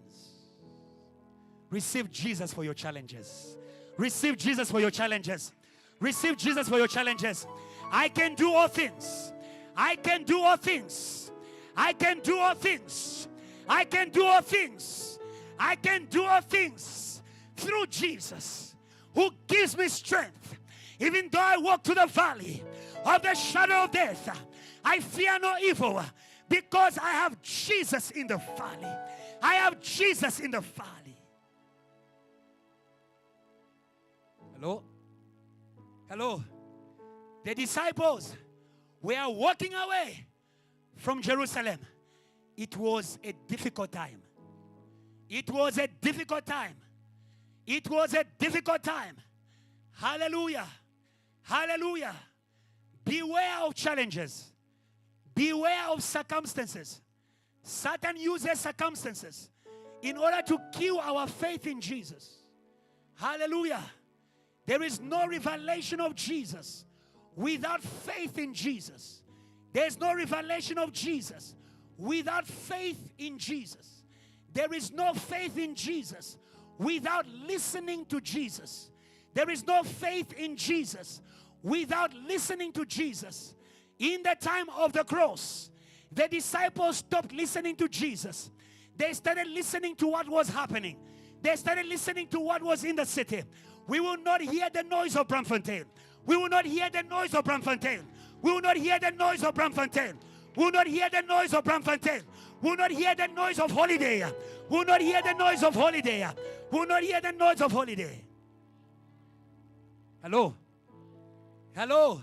Receive Jesus for your challenges. Receive Jesus for your challenges. Receive Jesus for your challenges. I can do all things. I can do all things. I can do all things. I can do all things. I can do all things through Jesus who gives me strength. Even though I walk through the valley of the shadow of death, I fear no evil because I have Jesus in the valley. I have Jesus in the valley. Hello? Hello? The disciples were walking away from Jerusalem. It was a difficult time. It was a difficult time. It was a difficult time. Hallelujah. Hallelujah. Beware of challenges. Beware of circumstances. Satan uses circumstances in order to kill our faith in Jesus. Hallelujah. There is no revelation of Jesus without faith in Jesus. There's no revelation of Jesus without faith in Jesus. There is no faith in Jesus without listening to Jesus. There is no faith in Jesus without listening to Jesus. In the time of the cross, the disciples stopped listening to Jesus. They started listening to what was happening. They started listening to what was in the city. We will not hear the noise of Braamfontein. We will not hear the noise of Braamfontein. We will not hear the noise of Braamfontein. We will not hear the noise of Braamfontein. We will not hear the noise of holiday. We will not hear the noise of holiday. We will not hear the noise of holiday. Hello? Hello?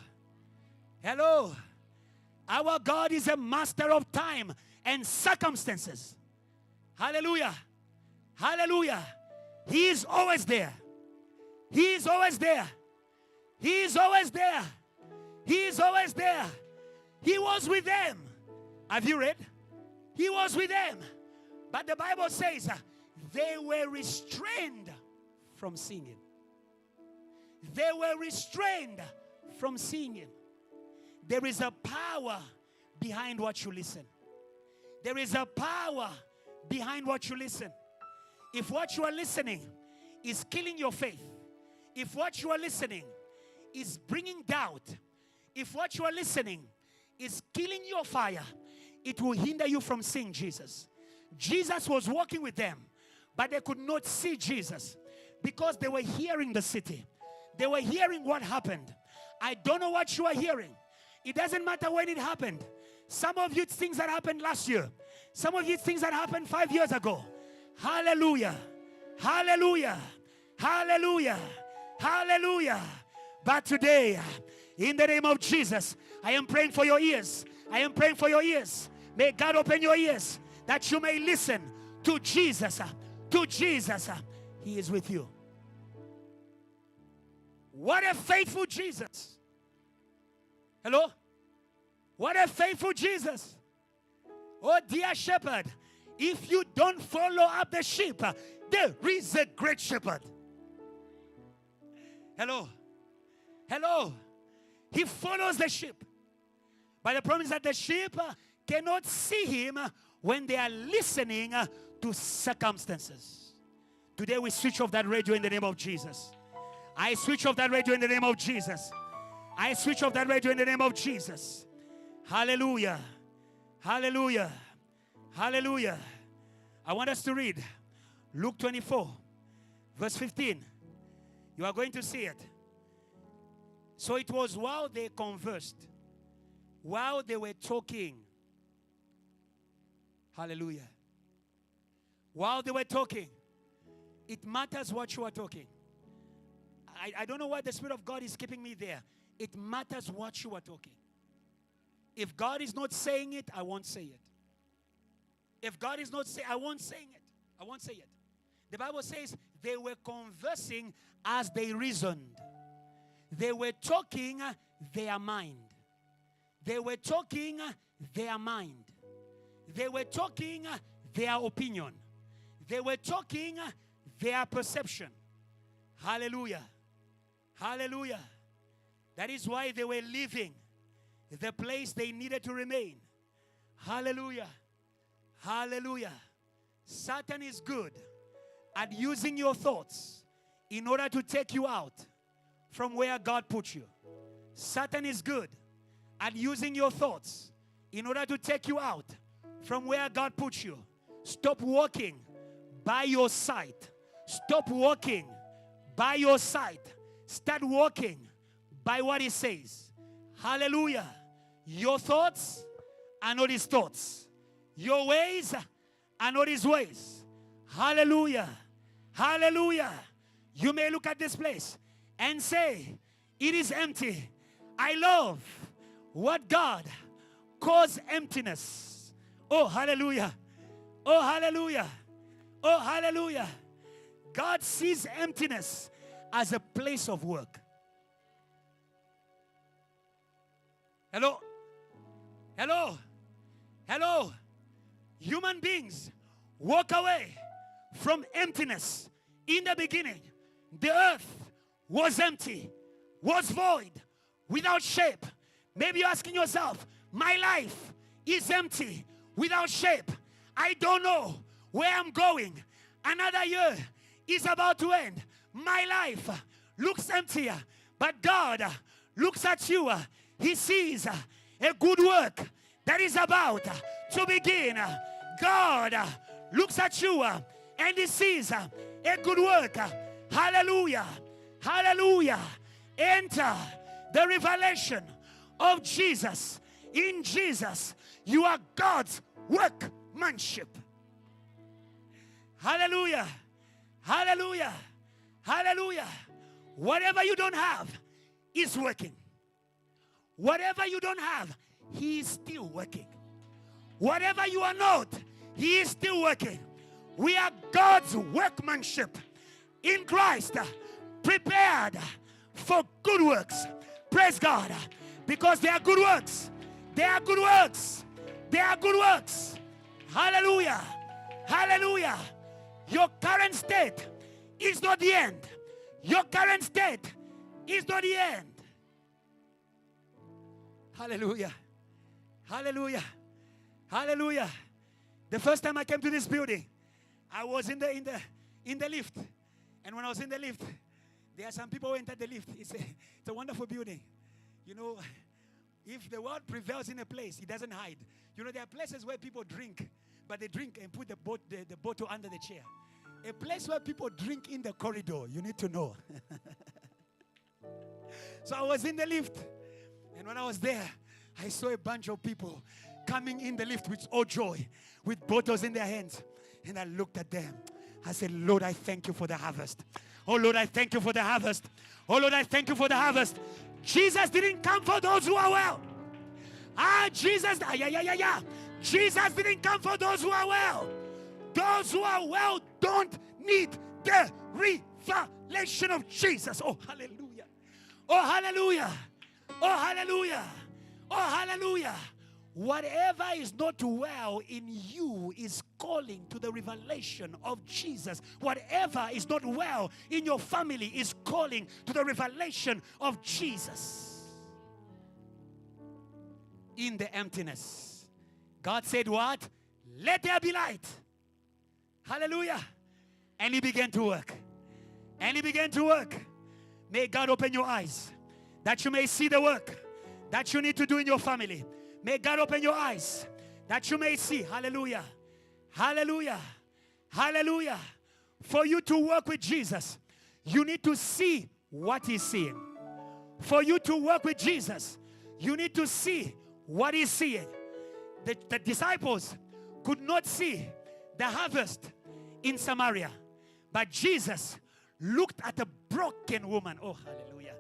Hello? Our God is a master of time and circumstances. Hallelujah. Hallelujah. He is always there. He is always there. He is always there. He is always there. He was with them. Have you read? He was with them. But the Bible says they were restrained from singing. They were restrained from singing. There is a power behind what you listen. There is a power behind what you listen. If what you are listening is killing your faith, if what you are listening is bringing doubt, if what you are listening is killing your fire, it will hinder you from seeing Jesus. Jesus was walking with them, but they could not see Jesus because they were hearing the city. They were hearing what happened. I don't know what you are hearing. It doesn't matter when it happened. Some of you, it's things that happened last year. Some of you, it's things that happened 5 years ago. Hallelujah. Hallelujah. Hallelujah. Hallelujah. But today, in the name of Jesus, I am praying for your ears. I am praying for your ears. May God open your ears that you may listen to Jesus. To Jesus. He is with you. What a faithful Jesus. Hello? What a faithful Jesus. Oh, dear shepherd, if you don't follow up the sheep, there is a great shepherd. Hello. Hello. He follows the sheep. But the problem is that the sheep cannot see him when they are listening to circumstances. Today we switch off that radio in the name of Jesus. I switch off that radio in the name of Jesus. I switch off that radio in the name of Jesus. Hallelujah. Hallelujah. Hallelujah. I want us to read Luke 24, verse 15. You are going to see it. So it was while they conversed, while they were talking. Hallelujah. While they were talking, it matters what you are talking. I don't know why the Spirit of God is keeping me there. It matters what you are talking. If God is not saying it, I won't say it. If God is not saying, I won't say it. I won't say it. The Bible says they were conversing as they reasoned. They were talking their mind. They were talking their mind. They were talking their opinion. They were talking their perception. Hallelujah. Hallelujah. That is why they were leaving the place they needed to remain. Hallelujah. Hallelujah. Satan is good at using your thoughts in order to take you out from where God put you. Satan is good at using your thoughts in order to take you out from where God put you. Stop walking by your sight. Stop walking by your sight. Start walking by what He says. Hallelujah. Your thoughts are not His thoughts. Your ways are not His ways. Hallelujah. Hallelujah. You may look at this place and say, it is empty. I love what God calls emptiness. Oh, hallelujah. Oh, hallelujah. Oh, hallelujah. God sees emptiness as a place of work. Hello? Hello? Hello? Human beings walk away from emptiness. In the beginning, the earth was empty, was void, without shape. Maybe you're asking yourself, my life is empty, without shape. I don't know where I'm going. Another year is about to end. My life looks emptier, but God looks at you. He sees a good work that is about to begin. God looks at you and He sees a good work. Hallelujah. Hallelujah. Enter the revelation of Jesus. In Jesus, you are God's workmanship. Hallelujah. Hallelujah. Hallelujah. Whatever you don't have is working. Whatever you don't have, He is still working. Whatever you are not, He is still working. We are God's workmanship in Christ, prepared for good works. Praise God. Because they are good works. They are good works. They are good works. Hallelujah. Hallelujah. Your current state is not the end. Your current state is not the end. Hallelujah. Hallelujah. Hallelujah. The first time I came to this building, I was in the lift. And when I was in the lift, there are some people who entered the lift. It's a wonderful building. You know, if the world prevails in a place, it doesn't hide. You know, there are places where people drink, but they drink and put the bottle under the chair. A place where people drink in the corridor, you need to know. So I was in the lift. And when I was there, I saw a bunch of people coming in the lift with all joy, with bottles in their hands. And I looked at them. I said, Lord, I thank you for the harvest. Oh, Lord, I thank you for the harvest. Oh, Lord, I thank you for the harvest. Jesus didn't come for those who are well. Jesus didn't come for those who are well. Those who are well don't need the revelation of Jesus. Oh, hallelujah. Oh, hallelujah. Oh, hallelujah. Oh, hallelujah. Whatever is not well in you is calling to the revelation of Jesus. Whatever is not well in your family is calling to the revelation of Jesus. In the emptiness, God said what? Let there be light. Hallelujah. And He began to work. And He began to work. May God open your eyes that you may see the work that you need to do in your family. May God open your eyes that you may see. Hallelujah. Hallelujah. Hallelujah. For you to work with Jesus, you need to see what He's seeing. For you to work with Jesus, you need to see what He's seeing. The disciples could not see the harvest in Samaria, but Jesus looked at a broken woman. Oh, hallelujah.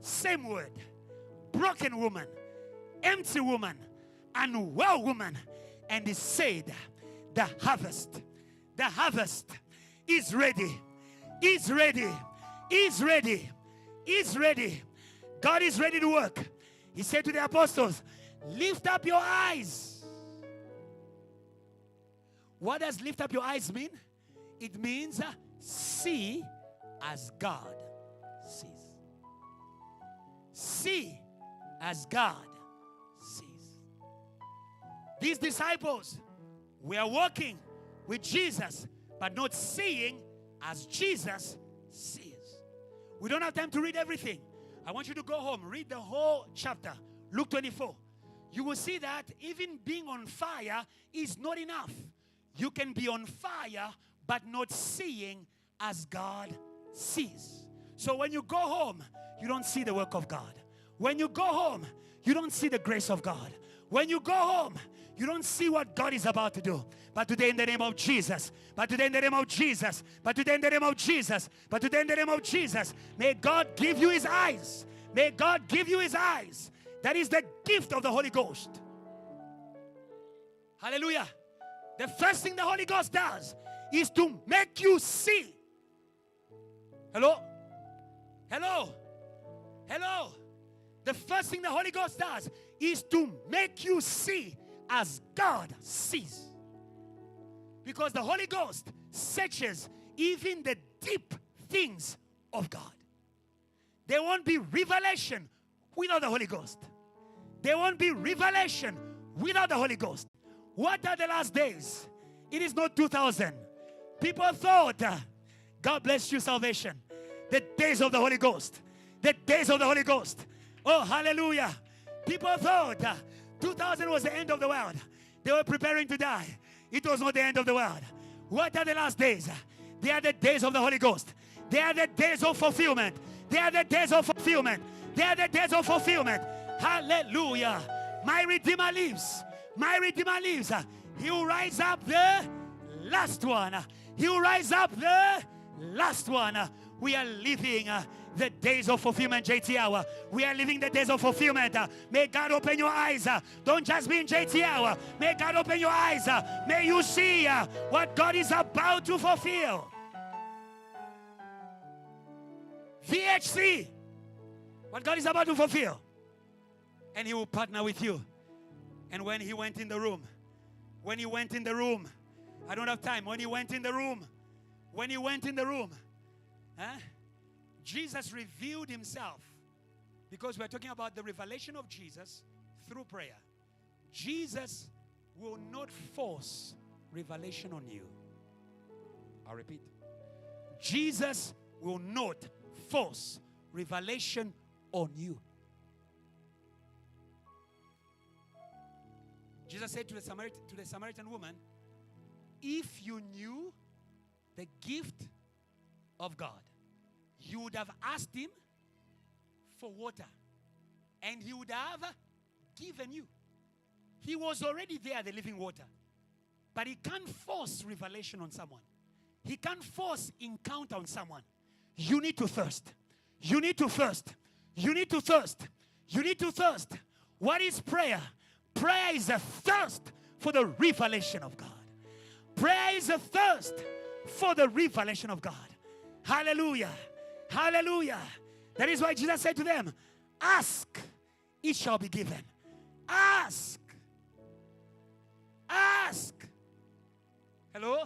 Same word. Broken woman, empty woman, unwell woman. And He said, the harvest is ready. Is ready. Is ready. Is ready. God is ready to work. He said to the apostles, lift up your eyes. What does lift up your eyes mean? It means see as God sees. See as God sees. These disciples were walking with Jesus, but not seeing as Jesus sees. We don't have time to read everything. I want you to go home, read the whole chapter, Luke 24. You will see that even being on fire is not enough. You can be on fire, but not seeing as God sees. So when you go home, you don't see the work of God. When you go home, you don't see the grace of God. When you go home, you don't see what God is about to do. But today in the name of Jesus, but today in the name of Jesus, but today in the name of Jesus, but today in the name of Jesus, may God give you His eyes. May God give you His eyes. That is the gift of the Holy Ghost. Hallelujah. The first thing the Holy Ghost does is to make you see. Hello? Hello? Hello? The first thing the Holy Ghost does is to make you see as God sees. Because the Holy Ghost searches even the deep things of God. There won't be revelation without the Holy Ghost. There won't be revelation without the Holy Ghost. What are the last days? It is not 2000. People thought, God bless you, salvation. The days of the Holy Ghost. The days of the Holy Ghost. Oh, hallelujah. People thought 2000 was the end of the world. They were preparing to die. It was not the end of the world. What are the last days? They are the days of the Holy Ghost. They are the days of fulfillment. They are the days of fulfillment. They are the days of fulfillment. Hallelujah. My Redeemer lives. My Redeemer lives. He will rise up the last one. He will rise up the last one. We are living the days of fulfillment, JT Hour. We are living the days of fulfillment. May God open your eyes. Don't just be in JT Hour. May God open your eyes. May you see what God is about to fulfill. VHC. What God is about to fulfill. And He will partner with you. And when He went in the room, I don't have time. When He went in the room, Jesus revealed Himself. Because we're talking about the revelation of Jesus through prayer. Jesus will not force revelation on you. I'll repeat. Jesus will not force revelation on you. Jesus said to the Samaritan woman, if you knew the gift of God, you would have asked Him for water, and He would have given you. He was already there, the living water. But He can't force revelation on someone. He can't force encounter on someone. You need to thirst. You need to thirst. You need to thirst. You need to thirst. What is prayer? Prayer is a thirst for the revelation of God. Prayer is a thirst for the revelation of God. Hallelujah. Hallelujah. That is why Jesus said to them, ask, it shall be given. Ask, ask. Hello?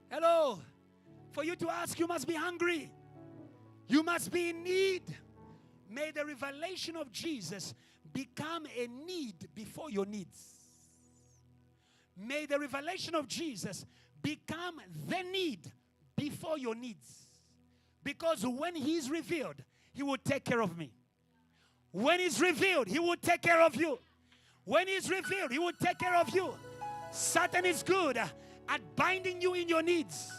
Hello? For you to ask, you must be hungry. You must be in need. May the revelation of Jesus become a need before your needs. May the revelation of Jesus become the need before your needs. Because when He's revealed, He will take care of me. When He's revealed, He will take care of you. When He's revealed, He will take care of you. Satan is good at binding you in your needs.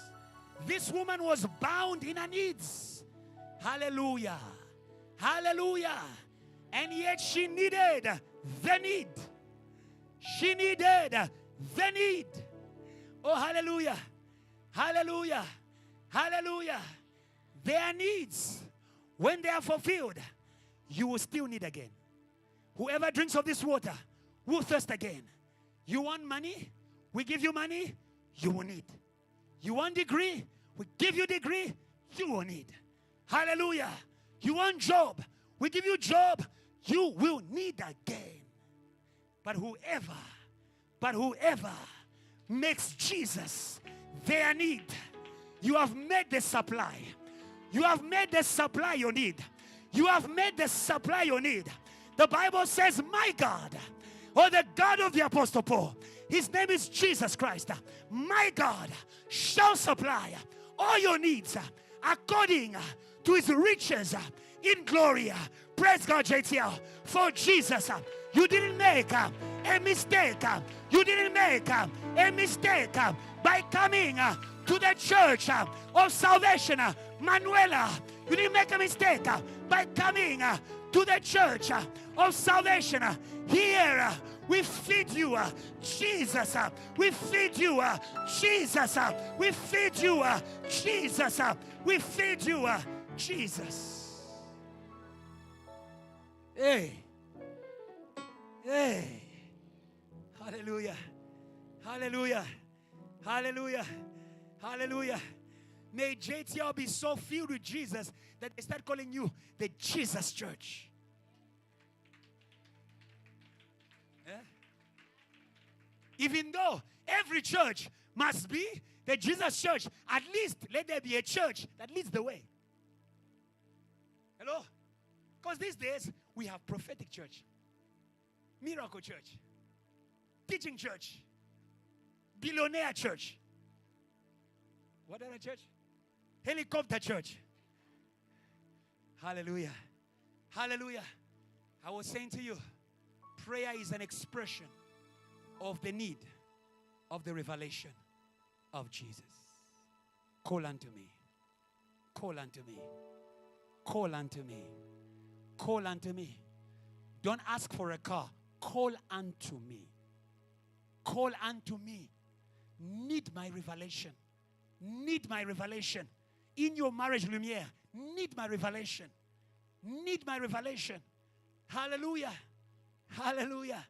This woman was bound in her needs. Hallelujah. Hallelujah. And yet she needed the need. She needed the need. Oh, hallelujah. Hallelujah. Hallelujah. Their needs, when they are fulfilled, you will still need again. Whoever drinks of this water will thirst again. You want money? We give you money, you will need. You want degree? We give you degree, you will need. Hallelujah. You want job? We give you job, you will need again. But whoever makes Jesus their need, you have made the supply. You have made the supply you need. You have made the supply you need. The Bible says, my God, or the God of the Apostle Paul, His name is Jesus Christ. My God shall supply all your needs according to His riches in glory. Praise God, JTL. For Jesus, you didn't make a mistake. You didn't make a mistake by coming to the church of salvation. Manuela, you didn't make a mistake by coming to the church of salvation. Here we feed you, Jesus. We feed you, Jesus. We feed you, Jesus. We feed you, Jesus. Hey. Hey. Hallelujah. Hallelujah. Hallelujah. Hallelujah. May JTL be so filled with Jesus that they start calling you the Jesus Church. Yeah? Even though every church must be the Jesus Church, at least let there be a church that leads the way. Hello? Because these days we have prophetic church, miracle church, teaching church, billionaire church. What other church? Helicopter church. Hallelujah. Hallelujah. I was saying to you, prayer is an expression of the need of the revelation of Jesus. Call unto me. Call unto me. Call unto me. Call unto me. Don't ask for a car. Call unto me. Call unto me. Need my revelation. Need my revelation. In your marriage, Lumiere, need my revelation. Need my revelation. Hallelujah. Hallelujah.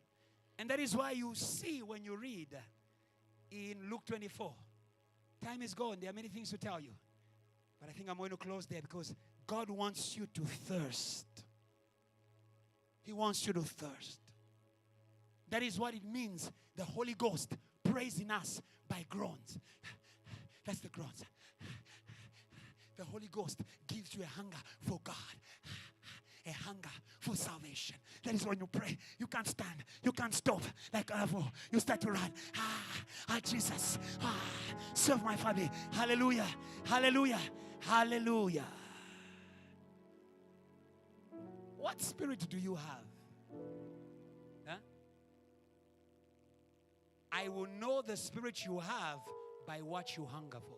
And that is why you see when you read in Luke 24. Time is gone. There are many things to tell you. But I think I'm going to close there because God wants you to thirst. He wants you to thirst. That is what it means. The Holy Ghost prays in us by groans. That's the groans. The Holy Ghost gives you a hunger for God. A hunger for salvation. That is when you pray. You can't stand. You can't stop. Like you start to run. Jesus. Serve my family. Hallelujah. Hallelujah. Hallelujah. What spirit do you have? Huh? I will know the spirit you have by what you hunger for.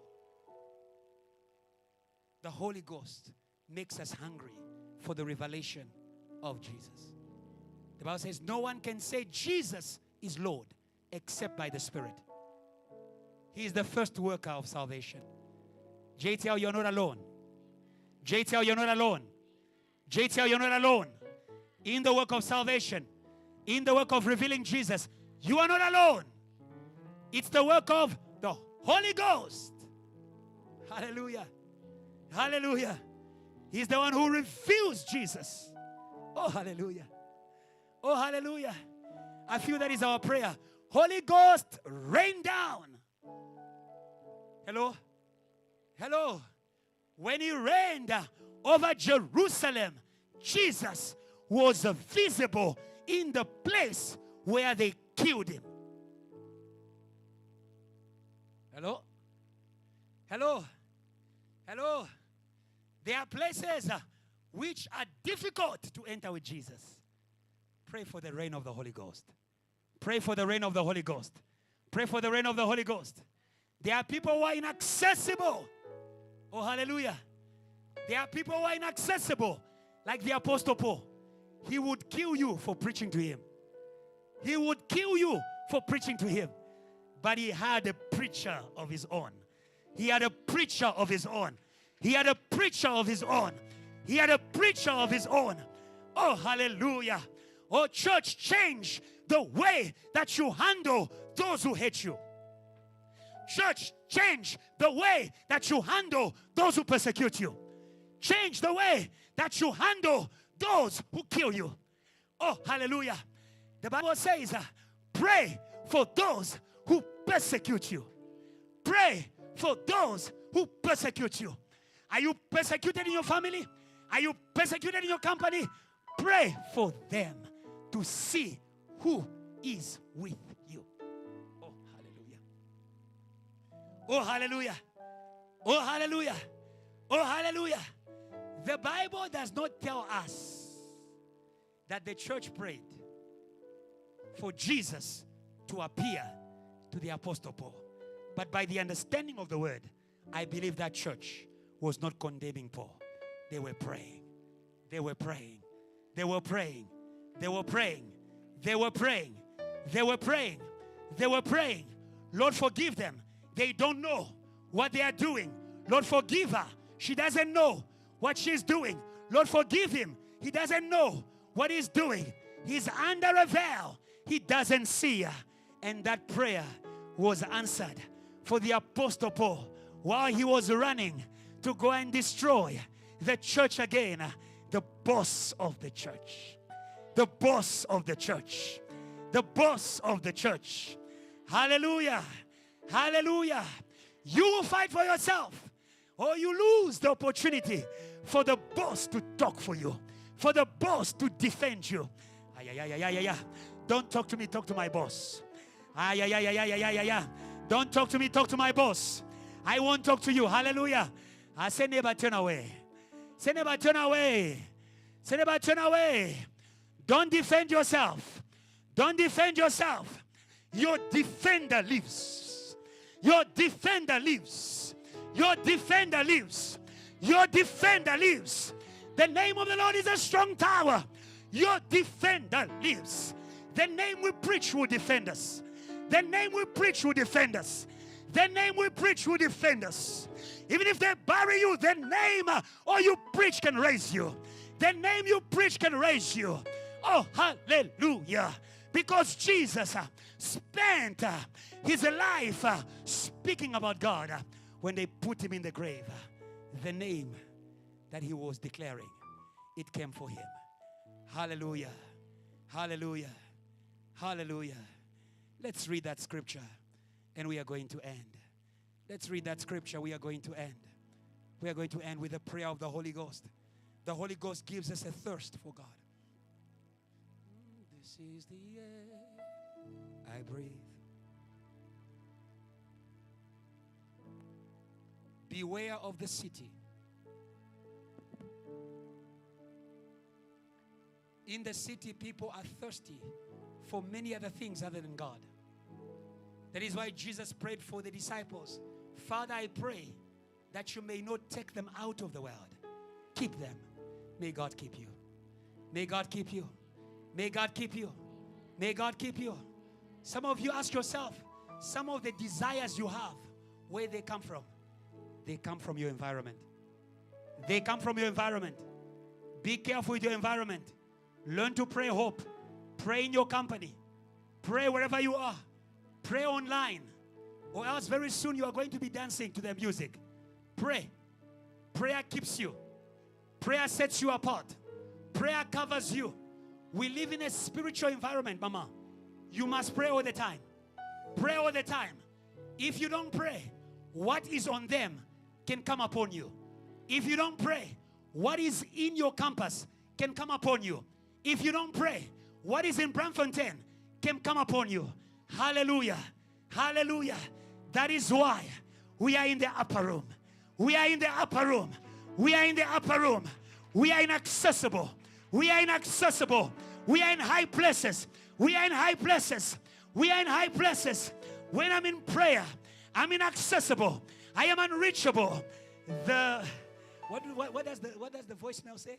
The Holy Ghost makes us hungry for the revelation of Jesus. The Bible says no one can say Jesus is Lord except by the Spirit. He is the first worker of salvation. JTL, you're not alone. JTL, you're not alone. JTL, you're not alone. In the work of salvation, in the work of revealing Jesus, you are not alone. It's the work of the Holy Ghost. Hallelujah. Hallelujah. He's the one who reveals Jesus. Oh, hallelujah. Oh, hallelujah. I feel that is our prayer. Holy Ghost rain down. Hello? Hello? When he reigned over Jerusalem, Jesus was visible in the place where they killed him. Hello? Hello? Hello? There are places which are difficult to enter with Jesus. Pray for the reign of the Holy Ghost. Pray for the reign of the Holy Ghost. Pray for the reign of the Holy Ghost. There are people who are inaccessible. Oh, hallelujah. There are people who are inaccessible. Like the Apostle Paul. He would kill you for preaching to him. He would kill you for preaching to him. But he had a preacher of his own. He had a preacher of his own. He had a preacher of his own. He had a preacher of his own. Oh, hallelujah. Oh, church, change the way that you handle those who hate you. Church, change the way that you handle those who persecute you. Change the way that you handle those who kill you. Oh, hallelujah. The Bible says, pray for those who persecute you. Pray for those who persecute you. Are you persecuted in your family? Are you persecuted in your company? Pray for them to see who is with you. Oh, hallelujah. Oh, hallelujah. Oh, hallelujah. Oh, hallelujah. The Bible does not tell us that the church prayed for Jesus to appear to the Apostle Paul. But by the understanding of the word, I believe that church was not condemning Paul. They were praying. They were praying. They were praying. They were praying. They were praying. They were praying. They were praying. Lord, forgive them. They don't know what they are doing. Lord, forgive her. She doesn't know what she's doing. Lord, forgive him. He doesn't know what he's doing. He's under a veil. He doesn't see her. And that prayer was answered for the Apostle Paul while he was running to go and destroy the church again. The boss of the church. The boss of the church. The boss of the church. Hallelujah. Hallelujah. You will fight for yourself, or you lose the opportunity for the boss to talk for you, for the boss to defend you. Don't talk to me, talk to my boss. Don't talk to me, talk to my boss. I won't talk to you. Hallelujah. I say, neighbor, turn away. Say, neighbor, turn away. Say, neighbor, turn away. Don't defend yourself. Don't defend yourself. Your defender lives. Your defender lives. Your defender lives. Your defender lives. The name of the Lord is a strong tower. Your defender lives. The name we preach will defend us. The name we preach will defend us. The name we preach will defend us. Even if they bury you, the name or you preach can raise you. The name you preach can raise you. Oh, hallelujah. Because Jesus spent his life speaking about God. When they put him in the grave, the name that he was declaring, it came for him. Hallelujah. Hallelujah. Hallelujah. Let's read that scripture and we are going to end. Let's read that scripture. We are going to end. We are going to end with the prayer of the Holy Ghost. The Holy Ghost gives us a thirst for God. This is the air I breathe. Beware of the city. In the city, people are thirsty for many other things other than God. That is why Jesus prayed for the disciples. Father, I pray that you may not take them out of the world. Keep them. May God keep you. May God keep you. May God keep you. May God keep you. Some of you ask yourself, some of the desires you have, where they come from. They come from your environment. They come from your environment. Be careful with your environment. Learn to pray hope. Pray in your company. Pray wherever you are. Pray online. Or else very soon you are going to be dancing to the music. Pray. Prayer keeps you. Prayer sets you apart. Prayer covers you. We live in a spiritual environment, Mama. You must pray all the time. Pray all the time. If you don't pray, what is on them can come upon you. If you don't pray, what is in your campus can come upon you. If you don't pray, what is in Braamfontein can come upon you. Hallelujah. Hallelujah. That is why we are in the upper room. We are in the upper room. We are in the upper room. We are inaccessible. We are inaccessible. We are in high places. We are in high places. We are in high places. When I'm in prayer, I'm inaccessible. I am unreachable. What does the voicemail say?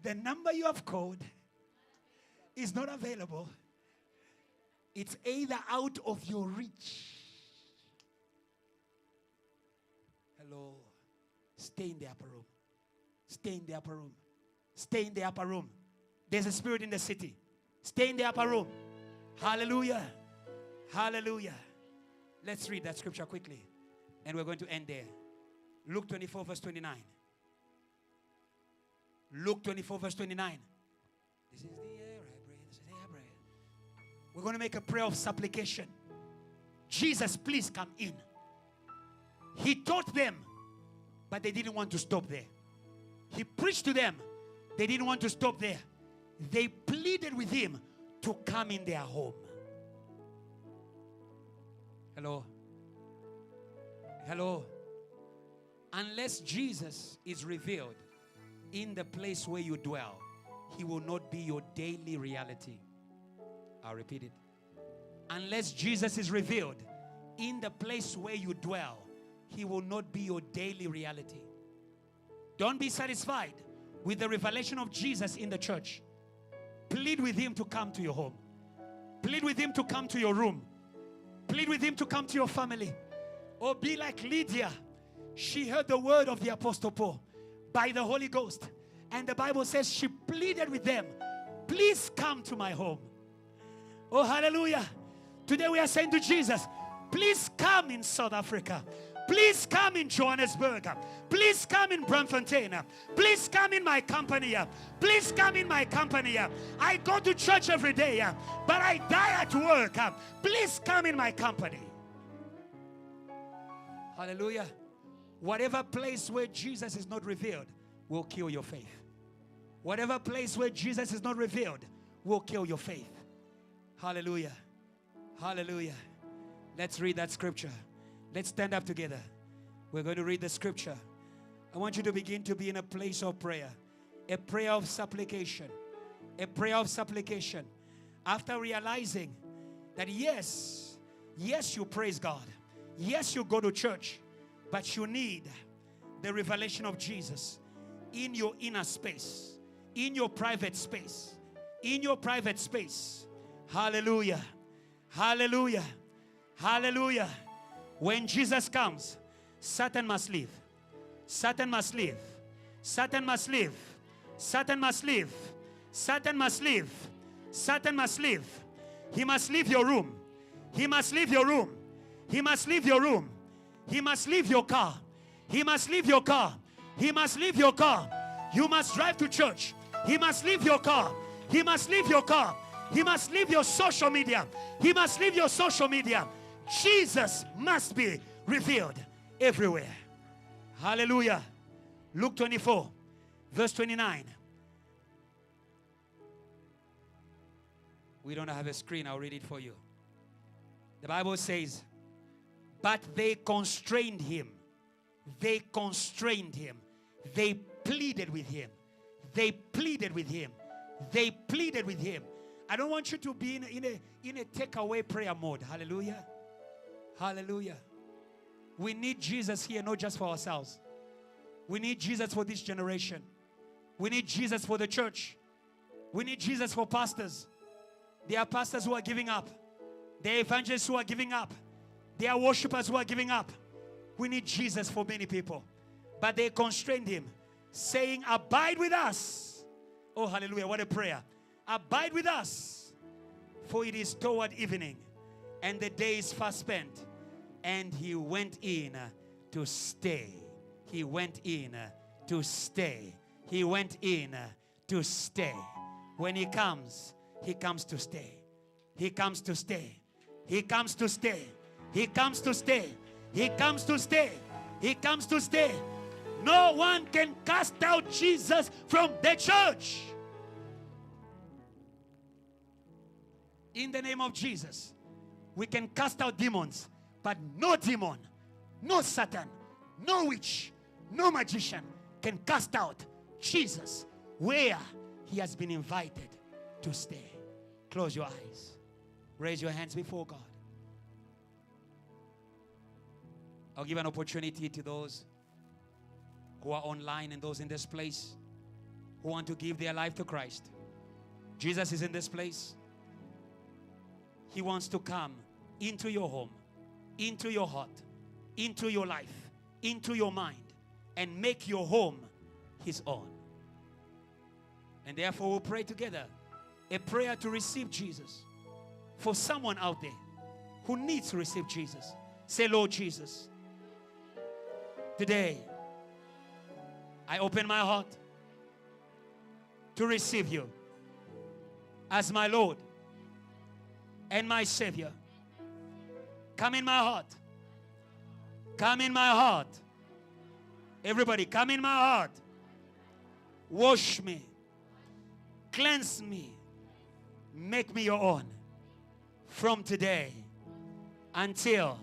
The number you have called is not available. It's either out of your reach. Hello. Stay in the upper room. Stay in the upper room. Stay in the upper room. There's a spirit in the city. Stay in the upper room. Hallelujah. Hallelujah. Let's read that scripture quickly. And we're going to end there. Luke 24 verse 29. Luke 24 verse 29. This is the air I breathe. This is the air I breathe. We're going to make a prayer of supplication. Jesus, please come in. He taught them, but they didn't want to stop there. He preached to them. They didn't want to stop there. They pleaded with him to come in their home. Hello. Hello. Unless Jesus is revealed in the place where you dwell, he will not be your daily reality. I'll repeat it. Unless Jesus is revealed in the place where you dwell, he will not be your daily reality. Don't be satisfied with the revelation of Jesus in the church. Plead with him to come to your home. Plead with him to come to your room. Plead with him to come to your family. Or be like Lydia. She heard the word of the Apostle Paul by the Holy Ghost. And the Bible says she pleaded with them, please come to my home. Oh, hallelujah. Today we are saying to Jesus, please come in South Africa. Please come in Johannesburg. Please come in Braamfontein. Please come in my company. Please come in my company. I go to church every day, but I die at work. Please come in my company. Hallelujah. Whatever place where Jesus is not revealed will kill your faith. Whatever place where Jesus is not revealed will kill your faith. Hallelujah. Hallelujah. Let's read that scripture. Let's stand up together. We're going to read the scripture. I want you to begin to be in a place of prayer. A prayer of supplication. A prayer of supplication. After realizing that yes, you praise God. Yes, you go to church. But you need the revelation of Jesus in your inner space. In your private space. In your private space. Hallelujah. Hallelujah. Hallelujah. When Jesus comes, Satan must leave. Satan must leave. Satan must leave. Satan must leave. Satan must leave. Satan must leave. He must leave your room. He must leave your room. He must leave your room. He must leave your car. He must leave your car. He must leave your car. You must drive to church. He must leave your car. He must leave your car. He must leave your social media. He must leave your social media. Jesus must be revealed everywhere. Hallelujah. Luke 24, verse 29. We don't have a screen. I'll read it for you. The Bible says, but they constrained him. They constrained him. They pleaded with him. They pleaded with him. They pleaded with him. I don't want you to be in a takeaway prayer mode. Hallelujah. Hallelujah. We need Jesus here, not just for ourselves. We need Jesus for this generation. We need Jesus for the church. We need Jesus for pastors. There are pastors who are giving up. There are evangelists who are giving up. There are worshipers who are giving up. We need Jesus for many people. But they constrained him, saying, abide with us. Oh, hallelujah. What a prayer. Abide with us, for it is toward evening, and the day is fast spent. And he went in to stay. He went in to stay. He went in to stay. When he comes to stay. He comes to stay. He comes to stay. He comes to stay. He comes to stay. He comes to stay. No one can cast out Jesus from the church. In the name of Jesus, we can cast out demons, but no demon, no Satan, no witch, no magician can cast out Jesus where he has been invited to stay. Close your eyes. Raise your hands before God. I'll give an opportunity to those who are online and those in this place who want to give their life to Christ. Jesus is in this place. He wants to come into your home, into your heart, into your life, into your mind, and make your home his own. And therefore we'll pray together a prayer to receive Jesus. For someone out there who needs to receive Jesus, say, Lord Jesus, today I open my heart to receive you as my Lord and my Savior. Come in my heart. Come in my heart. Everybody, come in my heart. Wash me. Cleanse me. Make me your own. From today until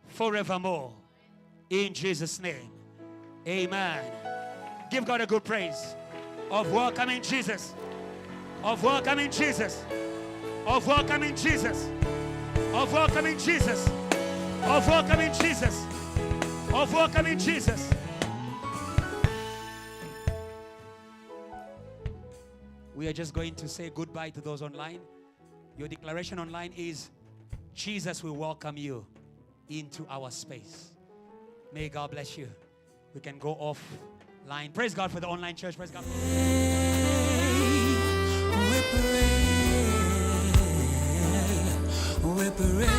forevermore. In Jesus' name. Amen. Give God a good praise of welcoming Jesus. Of welcoming Jesus. Of welcoming Jesus. Of welcoming Jesus. Of welcoming Jesus. Of welcoming Jesus. We are just going to say goodbye to those online. Your declaration online is, Jesus will welcome you into our space. May God bless you. We can go offline. Praise God for the online church. Praise God. We pray.